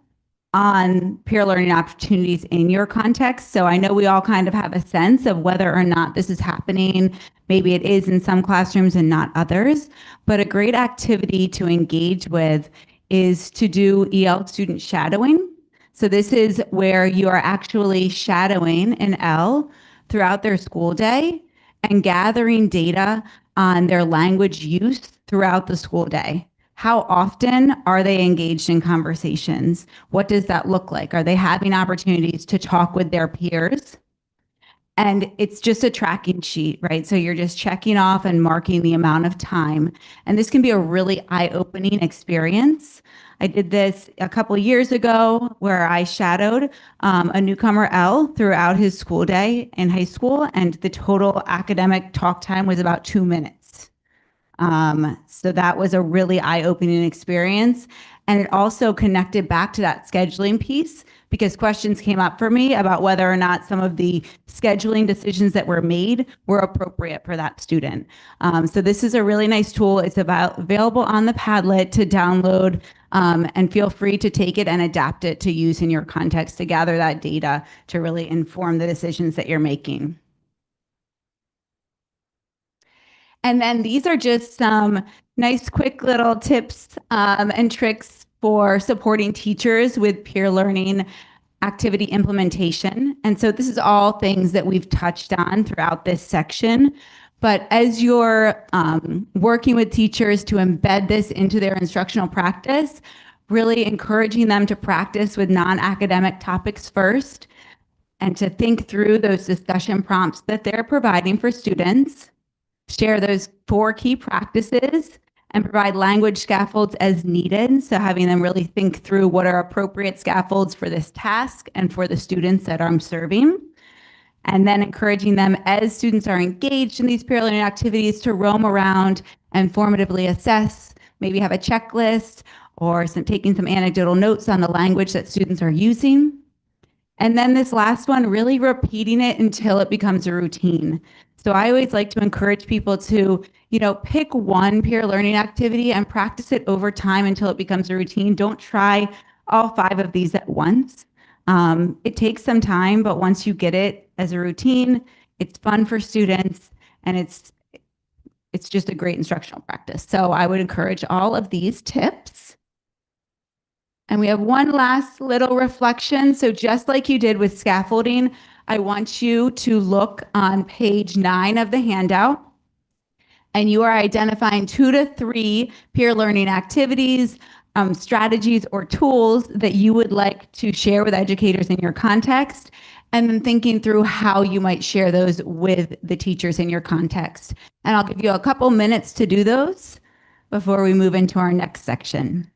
E: on peer learning opportunities in your context. So I know we all kind of have a sense of whether or not this is happening. Maybe it is in some classrooms and not others, but a great activity to engage with is to do EL student shadowing. So this is where you are actually shadowing an L throughout their school day and gathering data on their language use throughout the school day. How often are they engaged in conversations? What does that look like? Are they having opportunities to talk with their peers? And it's just a tracking sheet, right? So you're just checking off and marking the amount of time. And this can be a really eye-opening experience. I did this a couple of years ago where I shadowed a newcomer L throughout his school day in high school, and the total academic talk time was about 2 minutes. So that was a really eye-opening experience. And it also connected back to that scheduling piece because questions came up for me about whether or not some of the scheduling decisions that were made were appropriate for that student. So this is a really nice tool. It's available on the Padlet to download, and feel free to take it and adapt it to use in your context to gather that data to really inform the decisions that you're making. And then these are just some nice, quick little tips and tricks for supporting teachers with peer learning activity implementation. And so this is all things that we've touched on throughout this section. But as you're working with teachers to embed this into their instructional practice, really encouraging them to practice with non-academic topics first and to think through those discussion prompts that they're providing for students. Share those 4 key practices and provide language scaffolds as needed. So having them really think through what are appropriate scaffolds for this task and for the students that I'm serving. And then encouraging them as students are engaged in these peer learning activities to roam around and formatively assess, maybe have a checklist or taking some anecdotal notes on the language that students are using. And then this last one, really repeating it until it becomes a routine. So I always like to encourage people to, pick one peer learning activity and practice it over time until it becomes a routine. Don't try all 5 of these at once. It takes some time, but once you get it as a routine, it's fun for students and it's just a great instructional practice. So I would encourage all of these tips. And we have one last little reflection. So just like you did with scaffolding, I want you to look on page 9 of the handout. And you are identifying 2 to 3 peer learning activities, strategies, or tools that you would like to share with educators in your context, and then thinking through how you might share those with the teachers in your context. And I'll give you a couple minutes to do those before we move into our next section.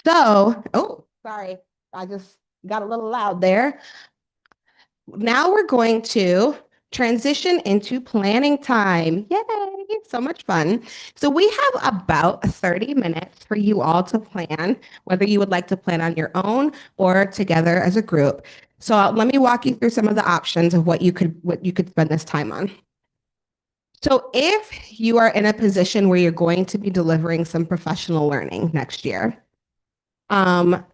B: So, oh, sorry, I just got a little loud there. Now we're going to transition into planning time. Yay, so much fun. So we have about 30 minutes for you all to plan, whether you would like to plan on your own or together as a group. So let me walk you through some of the options of what you could spend this time on. So if you are in a position where you're going to be delivering some professional learning next year,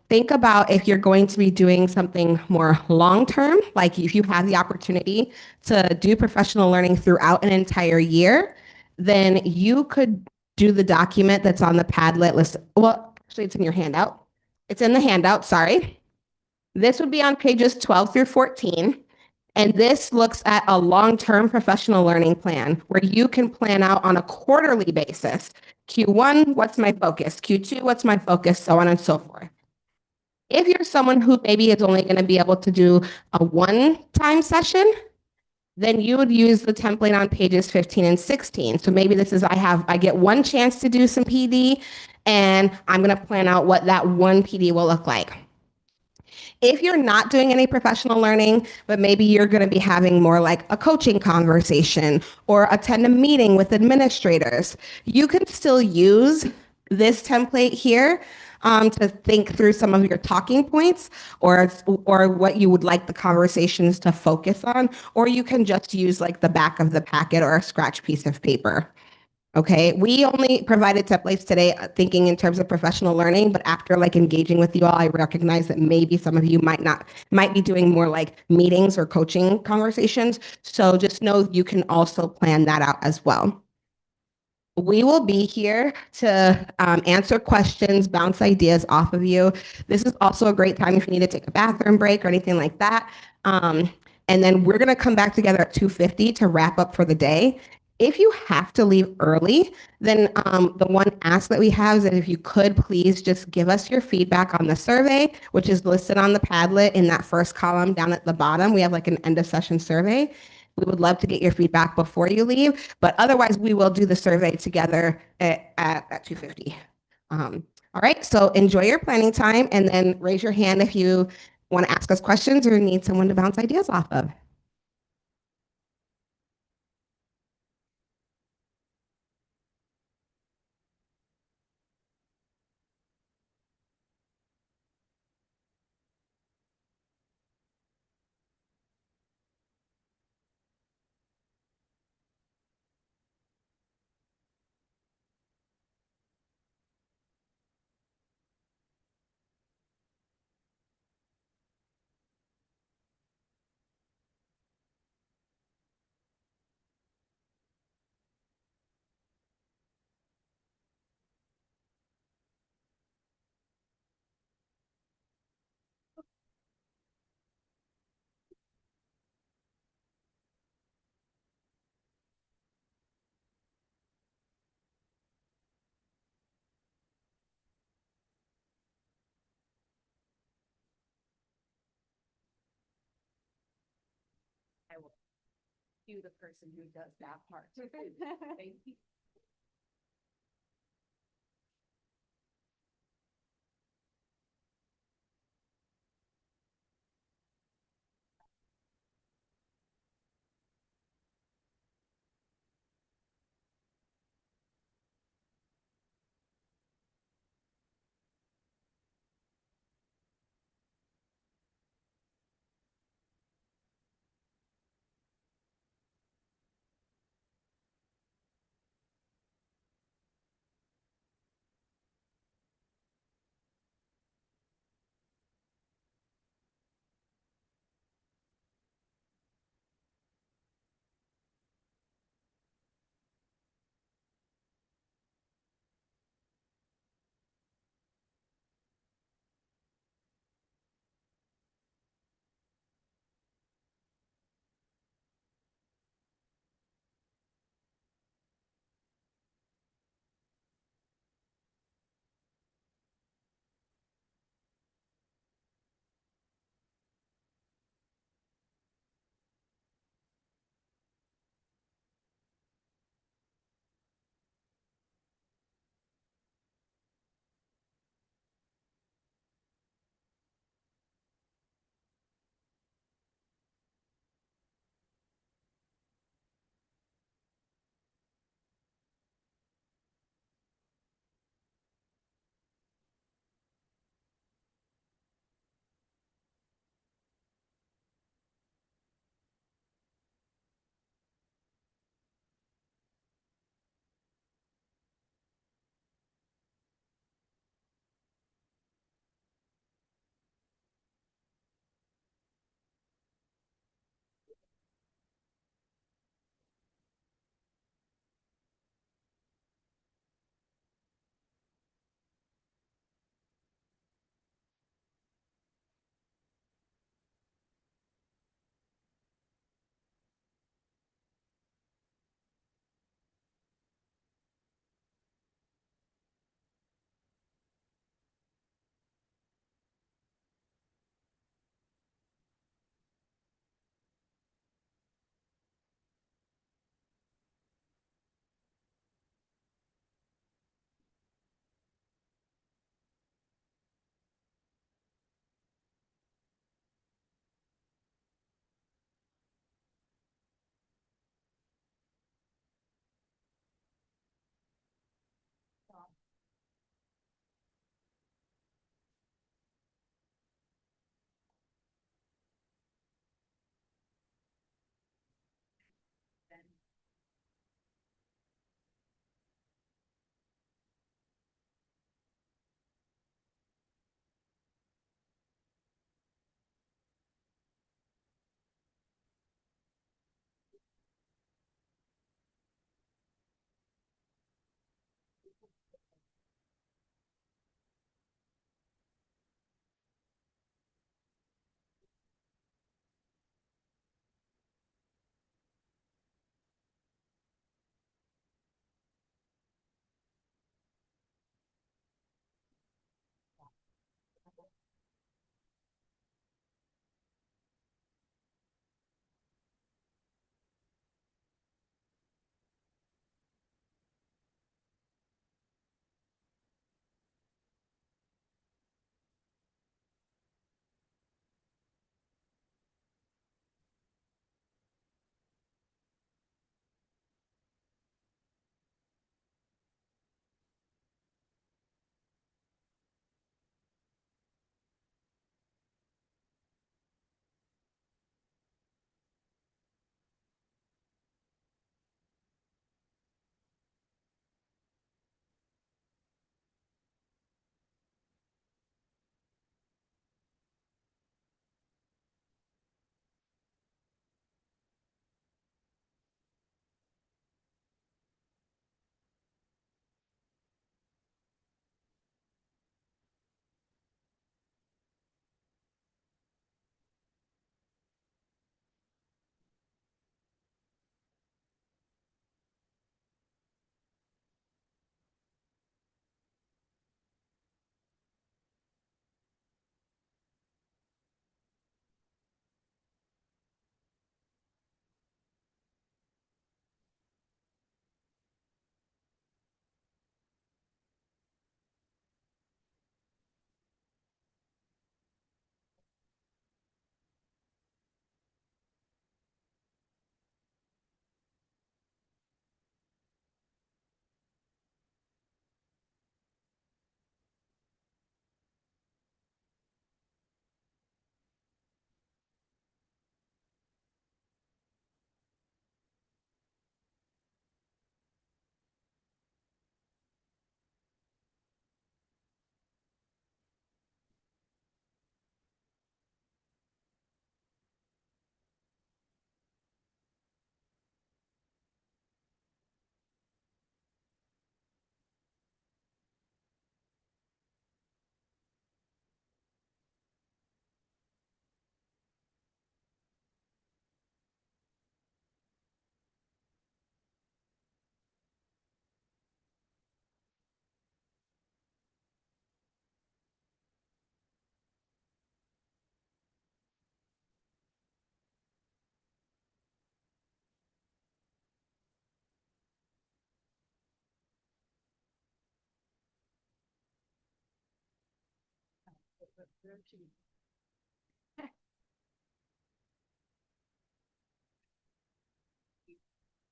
B: think about if you're going to be doing something more long-term, like if you have the opportunity to do professional learning throughout an entire year, then you could do the document that's on the Padlet list. Well, actually, it's in your handout. It's in the handout, sorry. This would be on pages 12 through 14. And this looks at a long-term professional learning plan where you can plan out on a quarterly basis. Q1, what's my focus? Q2, what's my focus? So on and so forth. If you're someone who maybe is only going to be able to do a one-time session, then you would use the template on pages 15 and 16. So maybe this is I get one chance to do some PD and I'm going to plan out what that one PD will look like. If you're not doing any professional learning, but maybe you're going to be having more like a coaching conversation or attend a meeting with administrators, you can still use this template here to think through some of your talking points or what you would like the conversations to focus on, or you can just use like the back of the packet or a scratch piece of paper. Okay, we only provided templates today thinking in terms of professional learning, but after like engaging with you all, I recognize that maybe some of you might be doing more like meetings or coaching conversations. So just know you can also plan that out as well. We will be here to answer questions, bounce ideas off of you. This is also a great time if you need to take a bathroom break or anything like that. And then we're going to come back together at 2:50 to wrap up for the day. If you have to leave early, then the one ask that we have is that if you could please just give us your feedback on the survey, which is listed on the Padlet in that first column down at the bottom. We have like an end of session survey. We would love to get your feedback before you leave, but otherwise we will do the survey together at 2:50. All right, so enjoy your planning time and then raise your hand if you want to ask us questions or need someone to bounce ideas off of.
A: I will do the person who does that part. Thank you.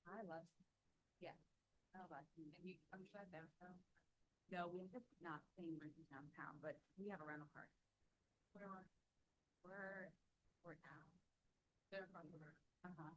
A: I love, yeah. I love, and you, I'm sure downtown. No, we have not same renters downtown, but we have a rental car. We're down. They're from the. Uh-huh.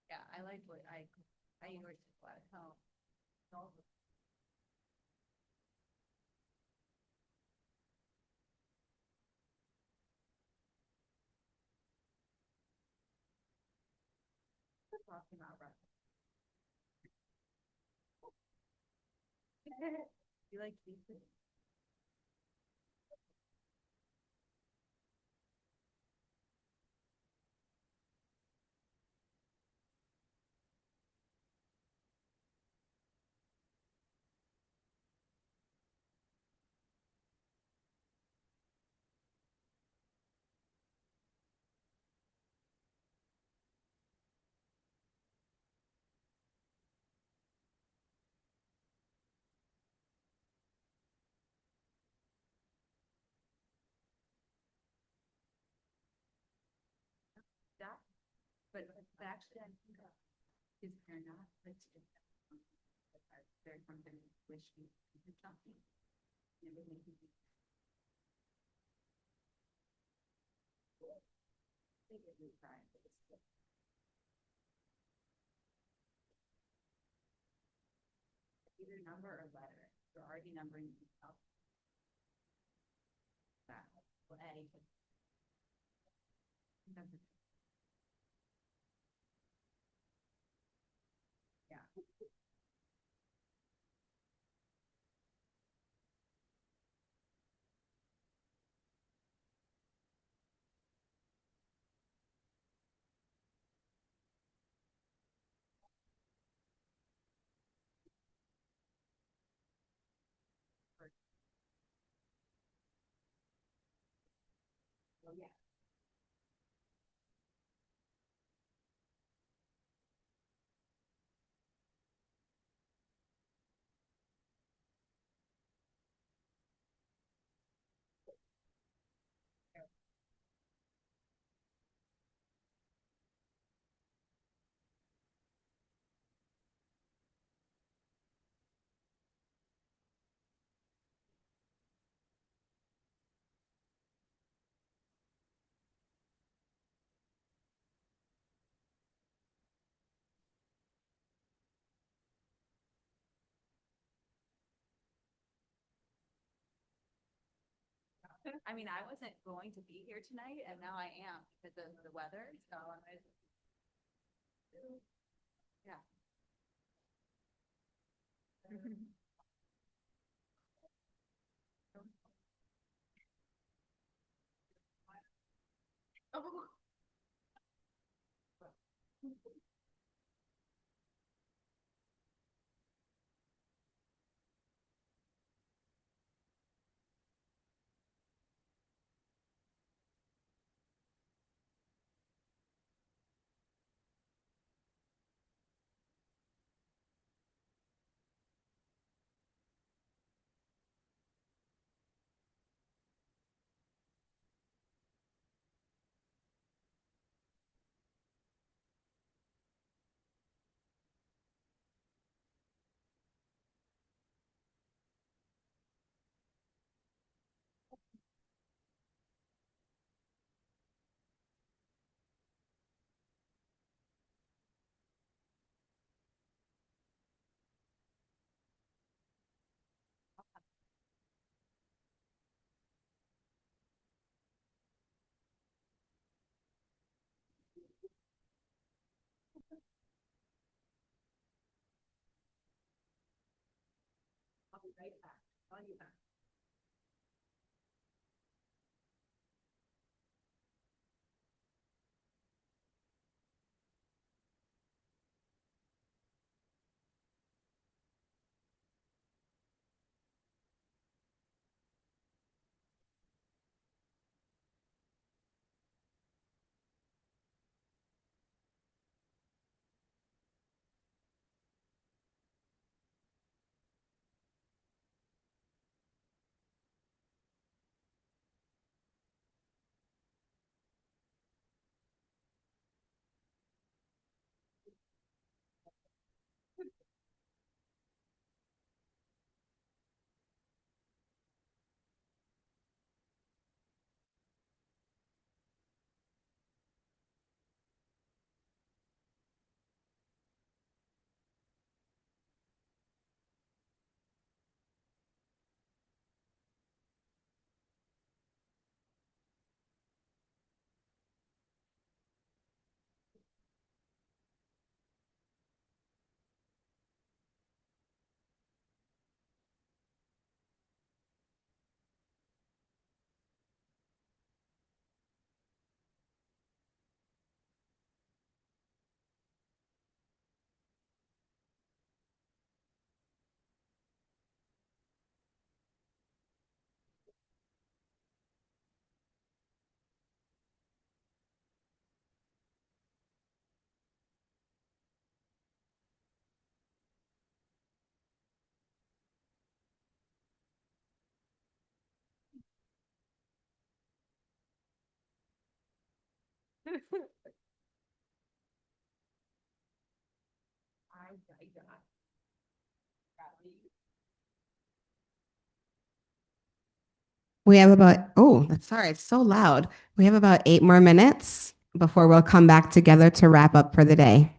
A: Yeah, I like what I enjoy people at home. Talking about wrestling. You like pizza? That, but actually, I think is they're not like they're something wish you do something. It would make you think it would try, but it's still. Either number or letter. You're already numbering yourself. That well, A. Yeah. Well, yeah. I mean, I wasn't going to be here tonight and now I am because of the weather, so yeah. Oh.
B: We have about, oh, that's sorry, it's so loud. We have about 8 more minutes before we'll come back together to wrap up for the day.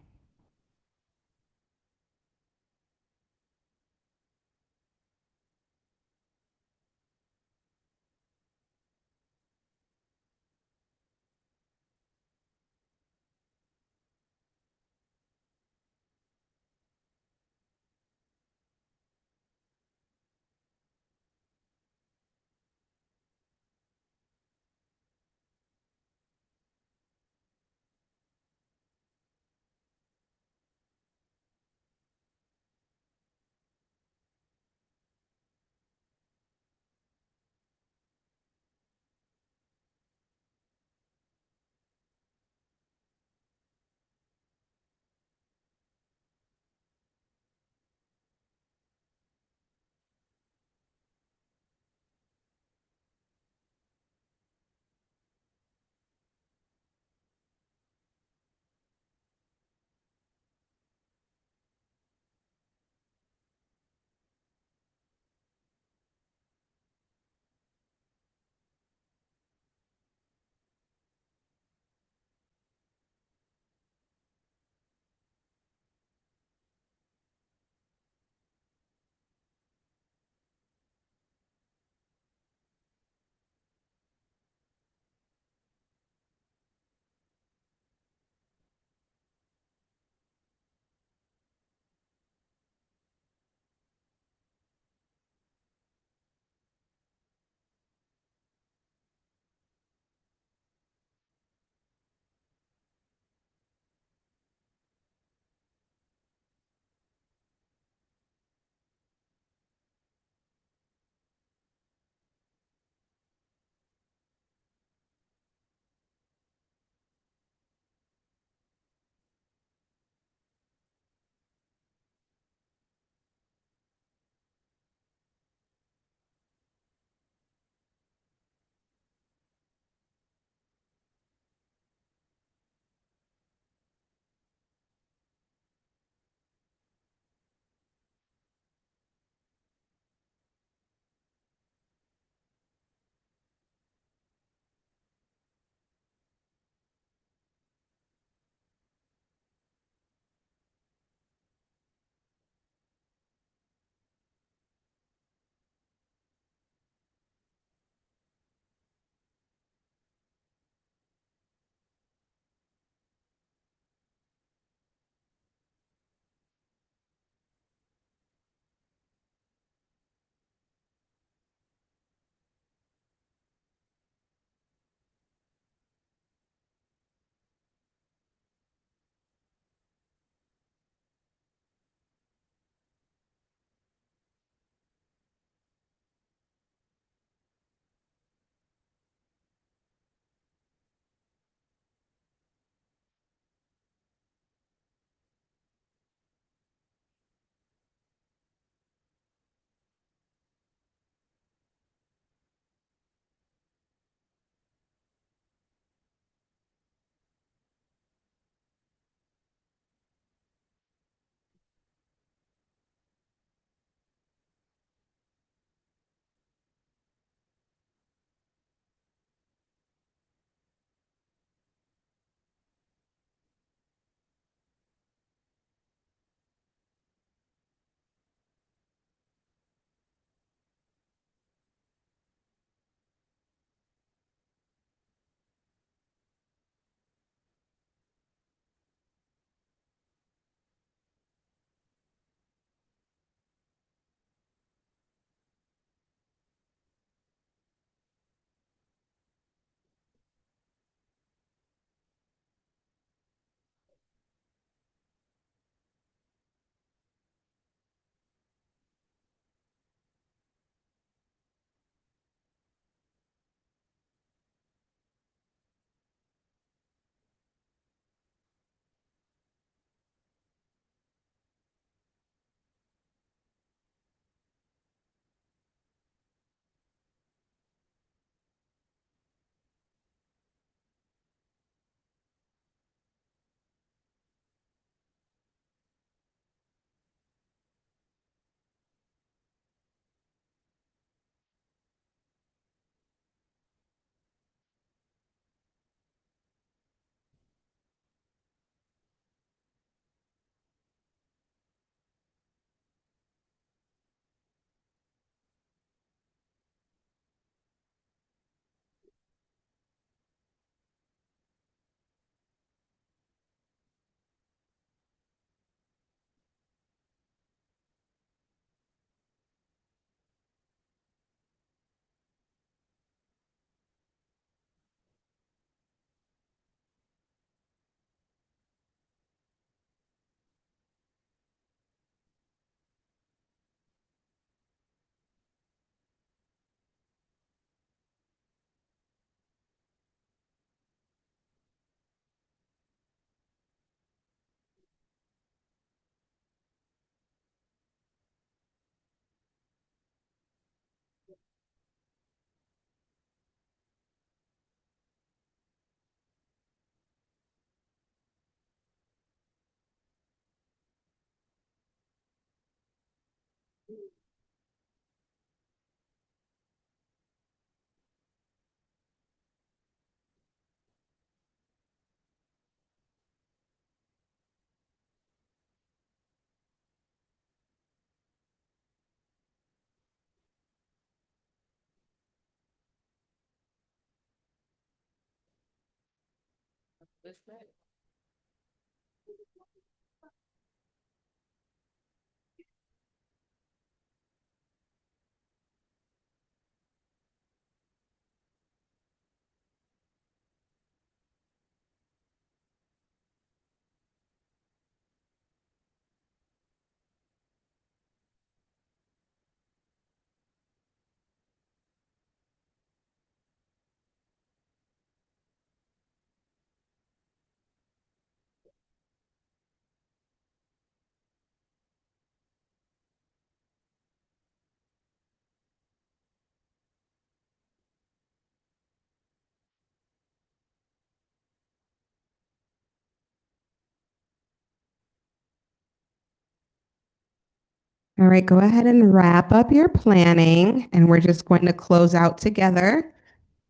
B: All right, go ahead and wrap up your planning, and we're just going to close out together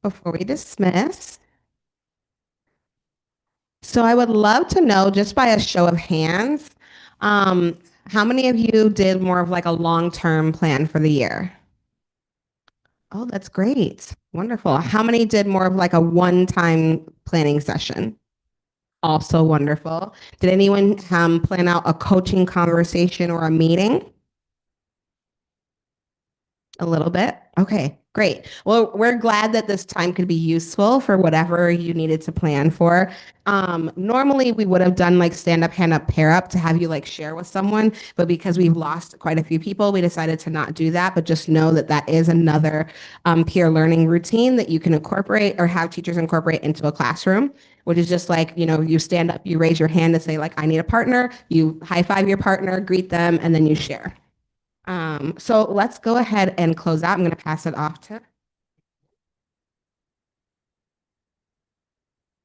B: before we dismiss. So I would love to know, just by a show of hands, um, how many of you did more of like a long-term plan for the year? Oh, that's great. Wonderful. How many did more of like a one-time planning session? Also wonderful. Did anyone plan out a coaching conversation or a meeting? A little bit? Okay, great. Well, we're glad that this time could be useful for whatever you needed to plan for. Normally we would have done like stand up, hand up, pair up to have you like share with someone, but because we've lost quite a few people, we decided to not do that. But just know that that is another peer learning routine that you can incorporate or have teachers incorporate into a classroom, which is just like, you know, you stand up, you raise your hand and say like, I need a partner, you high five your partner, greet them, and then you share. So let's go ahead and close out. I'm going to pass it off to.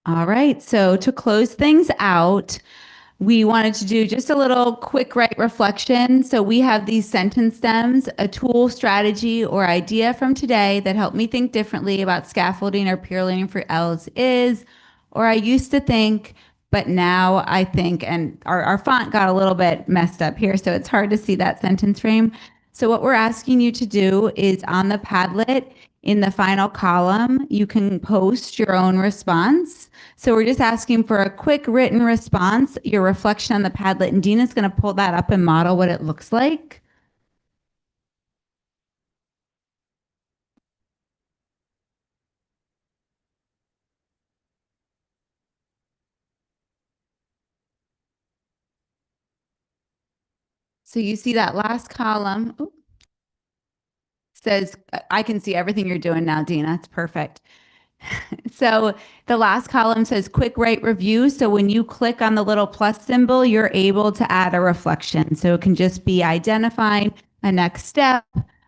E: All right. So to close things out, we wanted to do just a little quick right reflection. So we have these sentence stems, a tool, strategy, or idea from today that helped me think differently about scaffolding or peer learning for L's is, or I used to think, but now I think, and our font got a little bit messed up here, so it's hard to see that sentence frame. So what we're asking you to do is on the Padlet, in the final column, you can post your own response. So we're just asking for a quick written response, your reflection on the Padlet, and Dina's going to pull that up and model what it looks like. So you see that last column. Oops, says, I can see everything you're doing now, Dina. It's perfect. So the last column says quick write review. So when you click on the little plus symbol, you're able to add a reflection. So it can just be identifying a next step,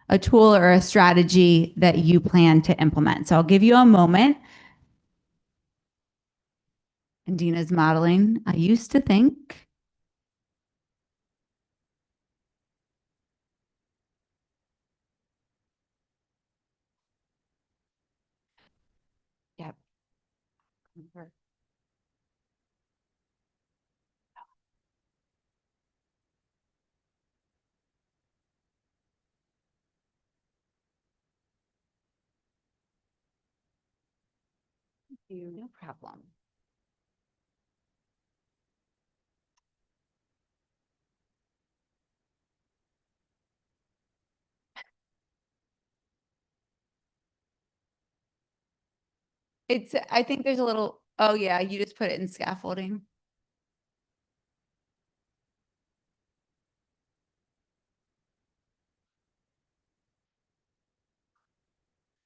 E: a tool, or a strategy that you plan to implement. So I'll give you a moment. And Dina's modeling. I used to think. Yep. No problem. I think there's a little, oh yeah, you just put it in scaffolding.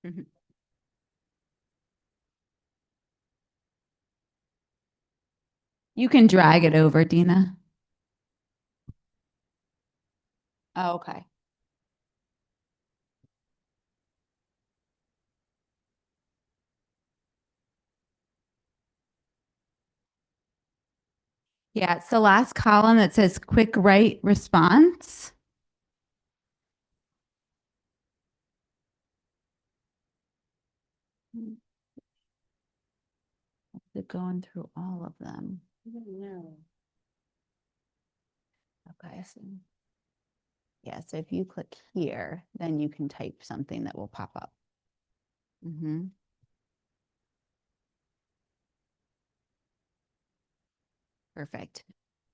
E: Mhm. You can drag it over, Dina. Oh, okay. Yeah, it's the last column that says quick write response. They're going through all of them. Okay, so yeah, so if you click here, then you can type something that will pop up. Perfect.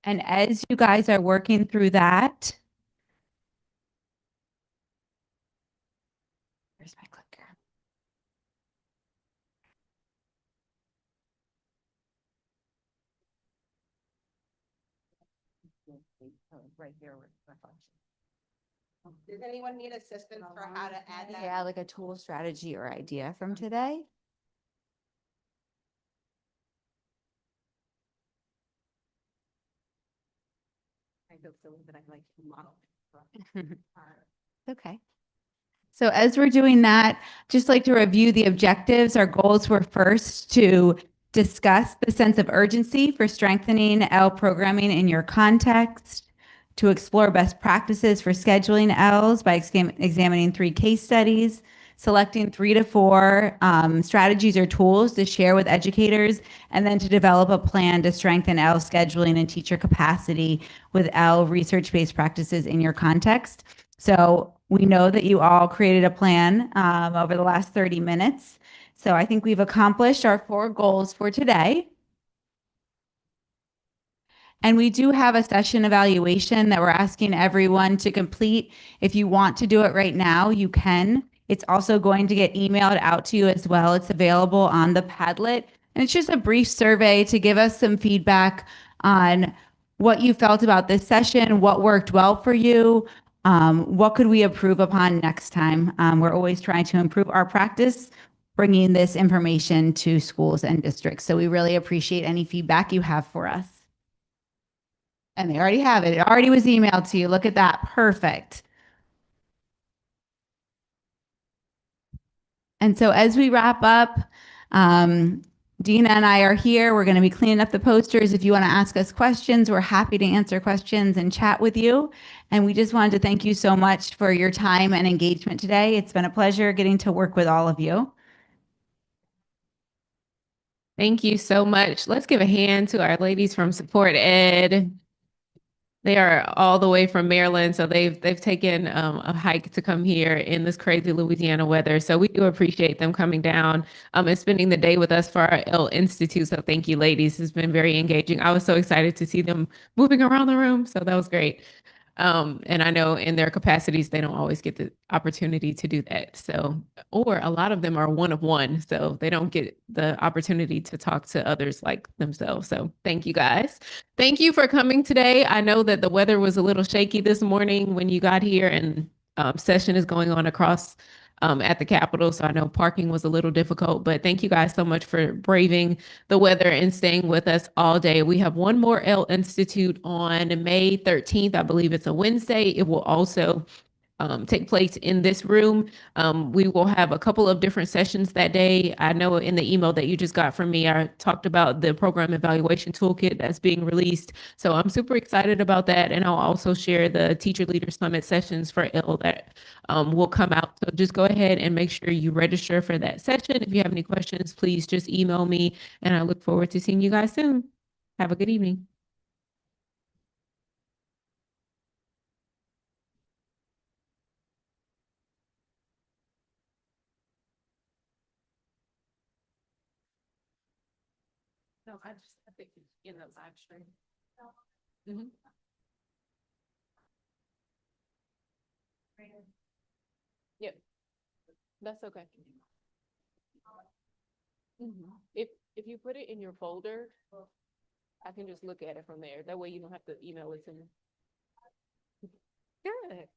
E: And as you guys are working through that, where's my clicker?
B: Right here. Does anyone need assistance for how to add that?
E: Yeah, like a tool, strategy, or idea from today.
B: I feel silly that I like to model.
E: Okay. So as we're doing that, just like to review the objectives, our goals were first to discuss the sense of urgency for strengthening L programming in your context, to explore best practices for scheduling Ls by examining 3 case studies, selecting 3 to 4 strategies or tools to share with educators, and then to develop a plan to strengthen L scheduling and teacher capacity with L research-based practices in your context. So we know that you all created a plan over the last 30 minutes. So I think we've accomplished our 4 goals for today. And we do have a session evaluation that we're asking everyone to complete. If you want to do it right now, you can. It's also going to get emailed out to you as well. It's available on the Padlet. And it's just a brief survey to give us some feedback on what you felt about this session, what worked well for you, what could we improve upon next time. We're always trying to improve our practice, bringing this information to schools and districts. So we really appreciate any feedback you have for us. And they already have it. It already was emailed to you. Look at that. Perfect. And so as we wrap up, Dina and I are here. We're going to be cleaning up the posters. If you want to ask us questions, we're happy to answer questions and chat with you. And we just wanted to thank you so much for your time and engagement today. It's been a pleasure getting to work with all of you.
F: Thank you so much. Let's give a hand to our ladies from Support Ed. They are all the way from Maryland, so they've taken a hike to come here in this crazy Louisiana weather. So we do appreciate them coming down and spending the day with us for our L Institute. So thank you, ladies. It's been very engaging. I was so excited to see them moving around the room, so that was great. And I know in their capacities, they don't always get the opportunity to do that. So, or a lot of them are one of one, so they don't get the opportunity to talk to others like themselves. So thank you guys. Thank you for coming today. I know that the weather was a little shaky this morning when you got here, and session is going on across at the Capitol. So I know parking was a little difficult, but thank you guys so much for braving the weather and staying with us all day. We have one more L Institute on May 13th. I believe it's a Wednesday. It will also take place in this room. We will have a couple of different sessions that day. I know in the email that you just got from me, I talked about the program evaluation toolkit that's being released. So I'm super excited about that. And I'll also share the Teacher Leader Summit sessions for L that will come out. So just go ahead and make sure you register for that session. If you have any questions, please just email me, and I look forward to seeing you guys soon. Have a good evening. No, I think in the live stream. Yep, that's okay. If you put it in your folder, I can just look at it from there. That way you don't have to email it to me. Good.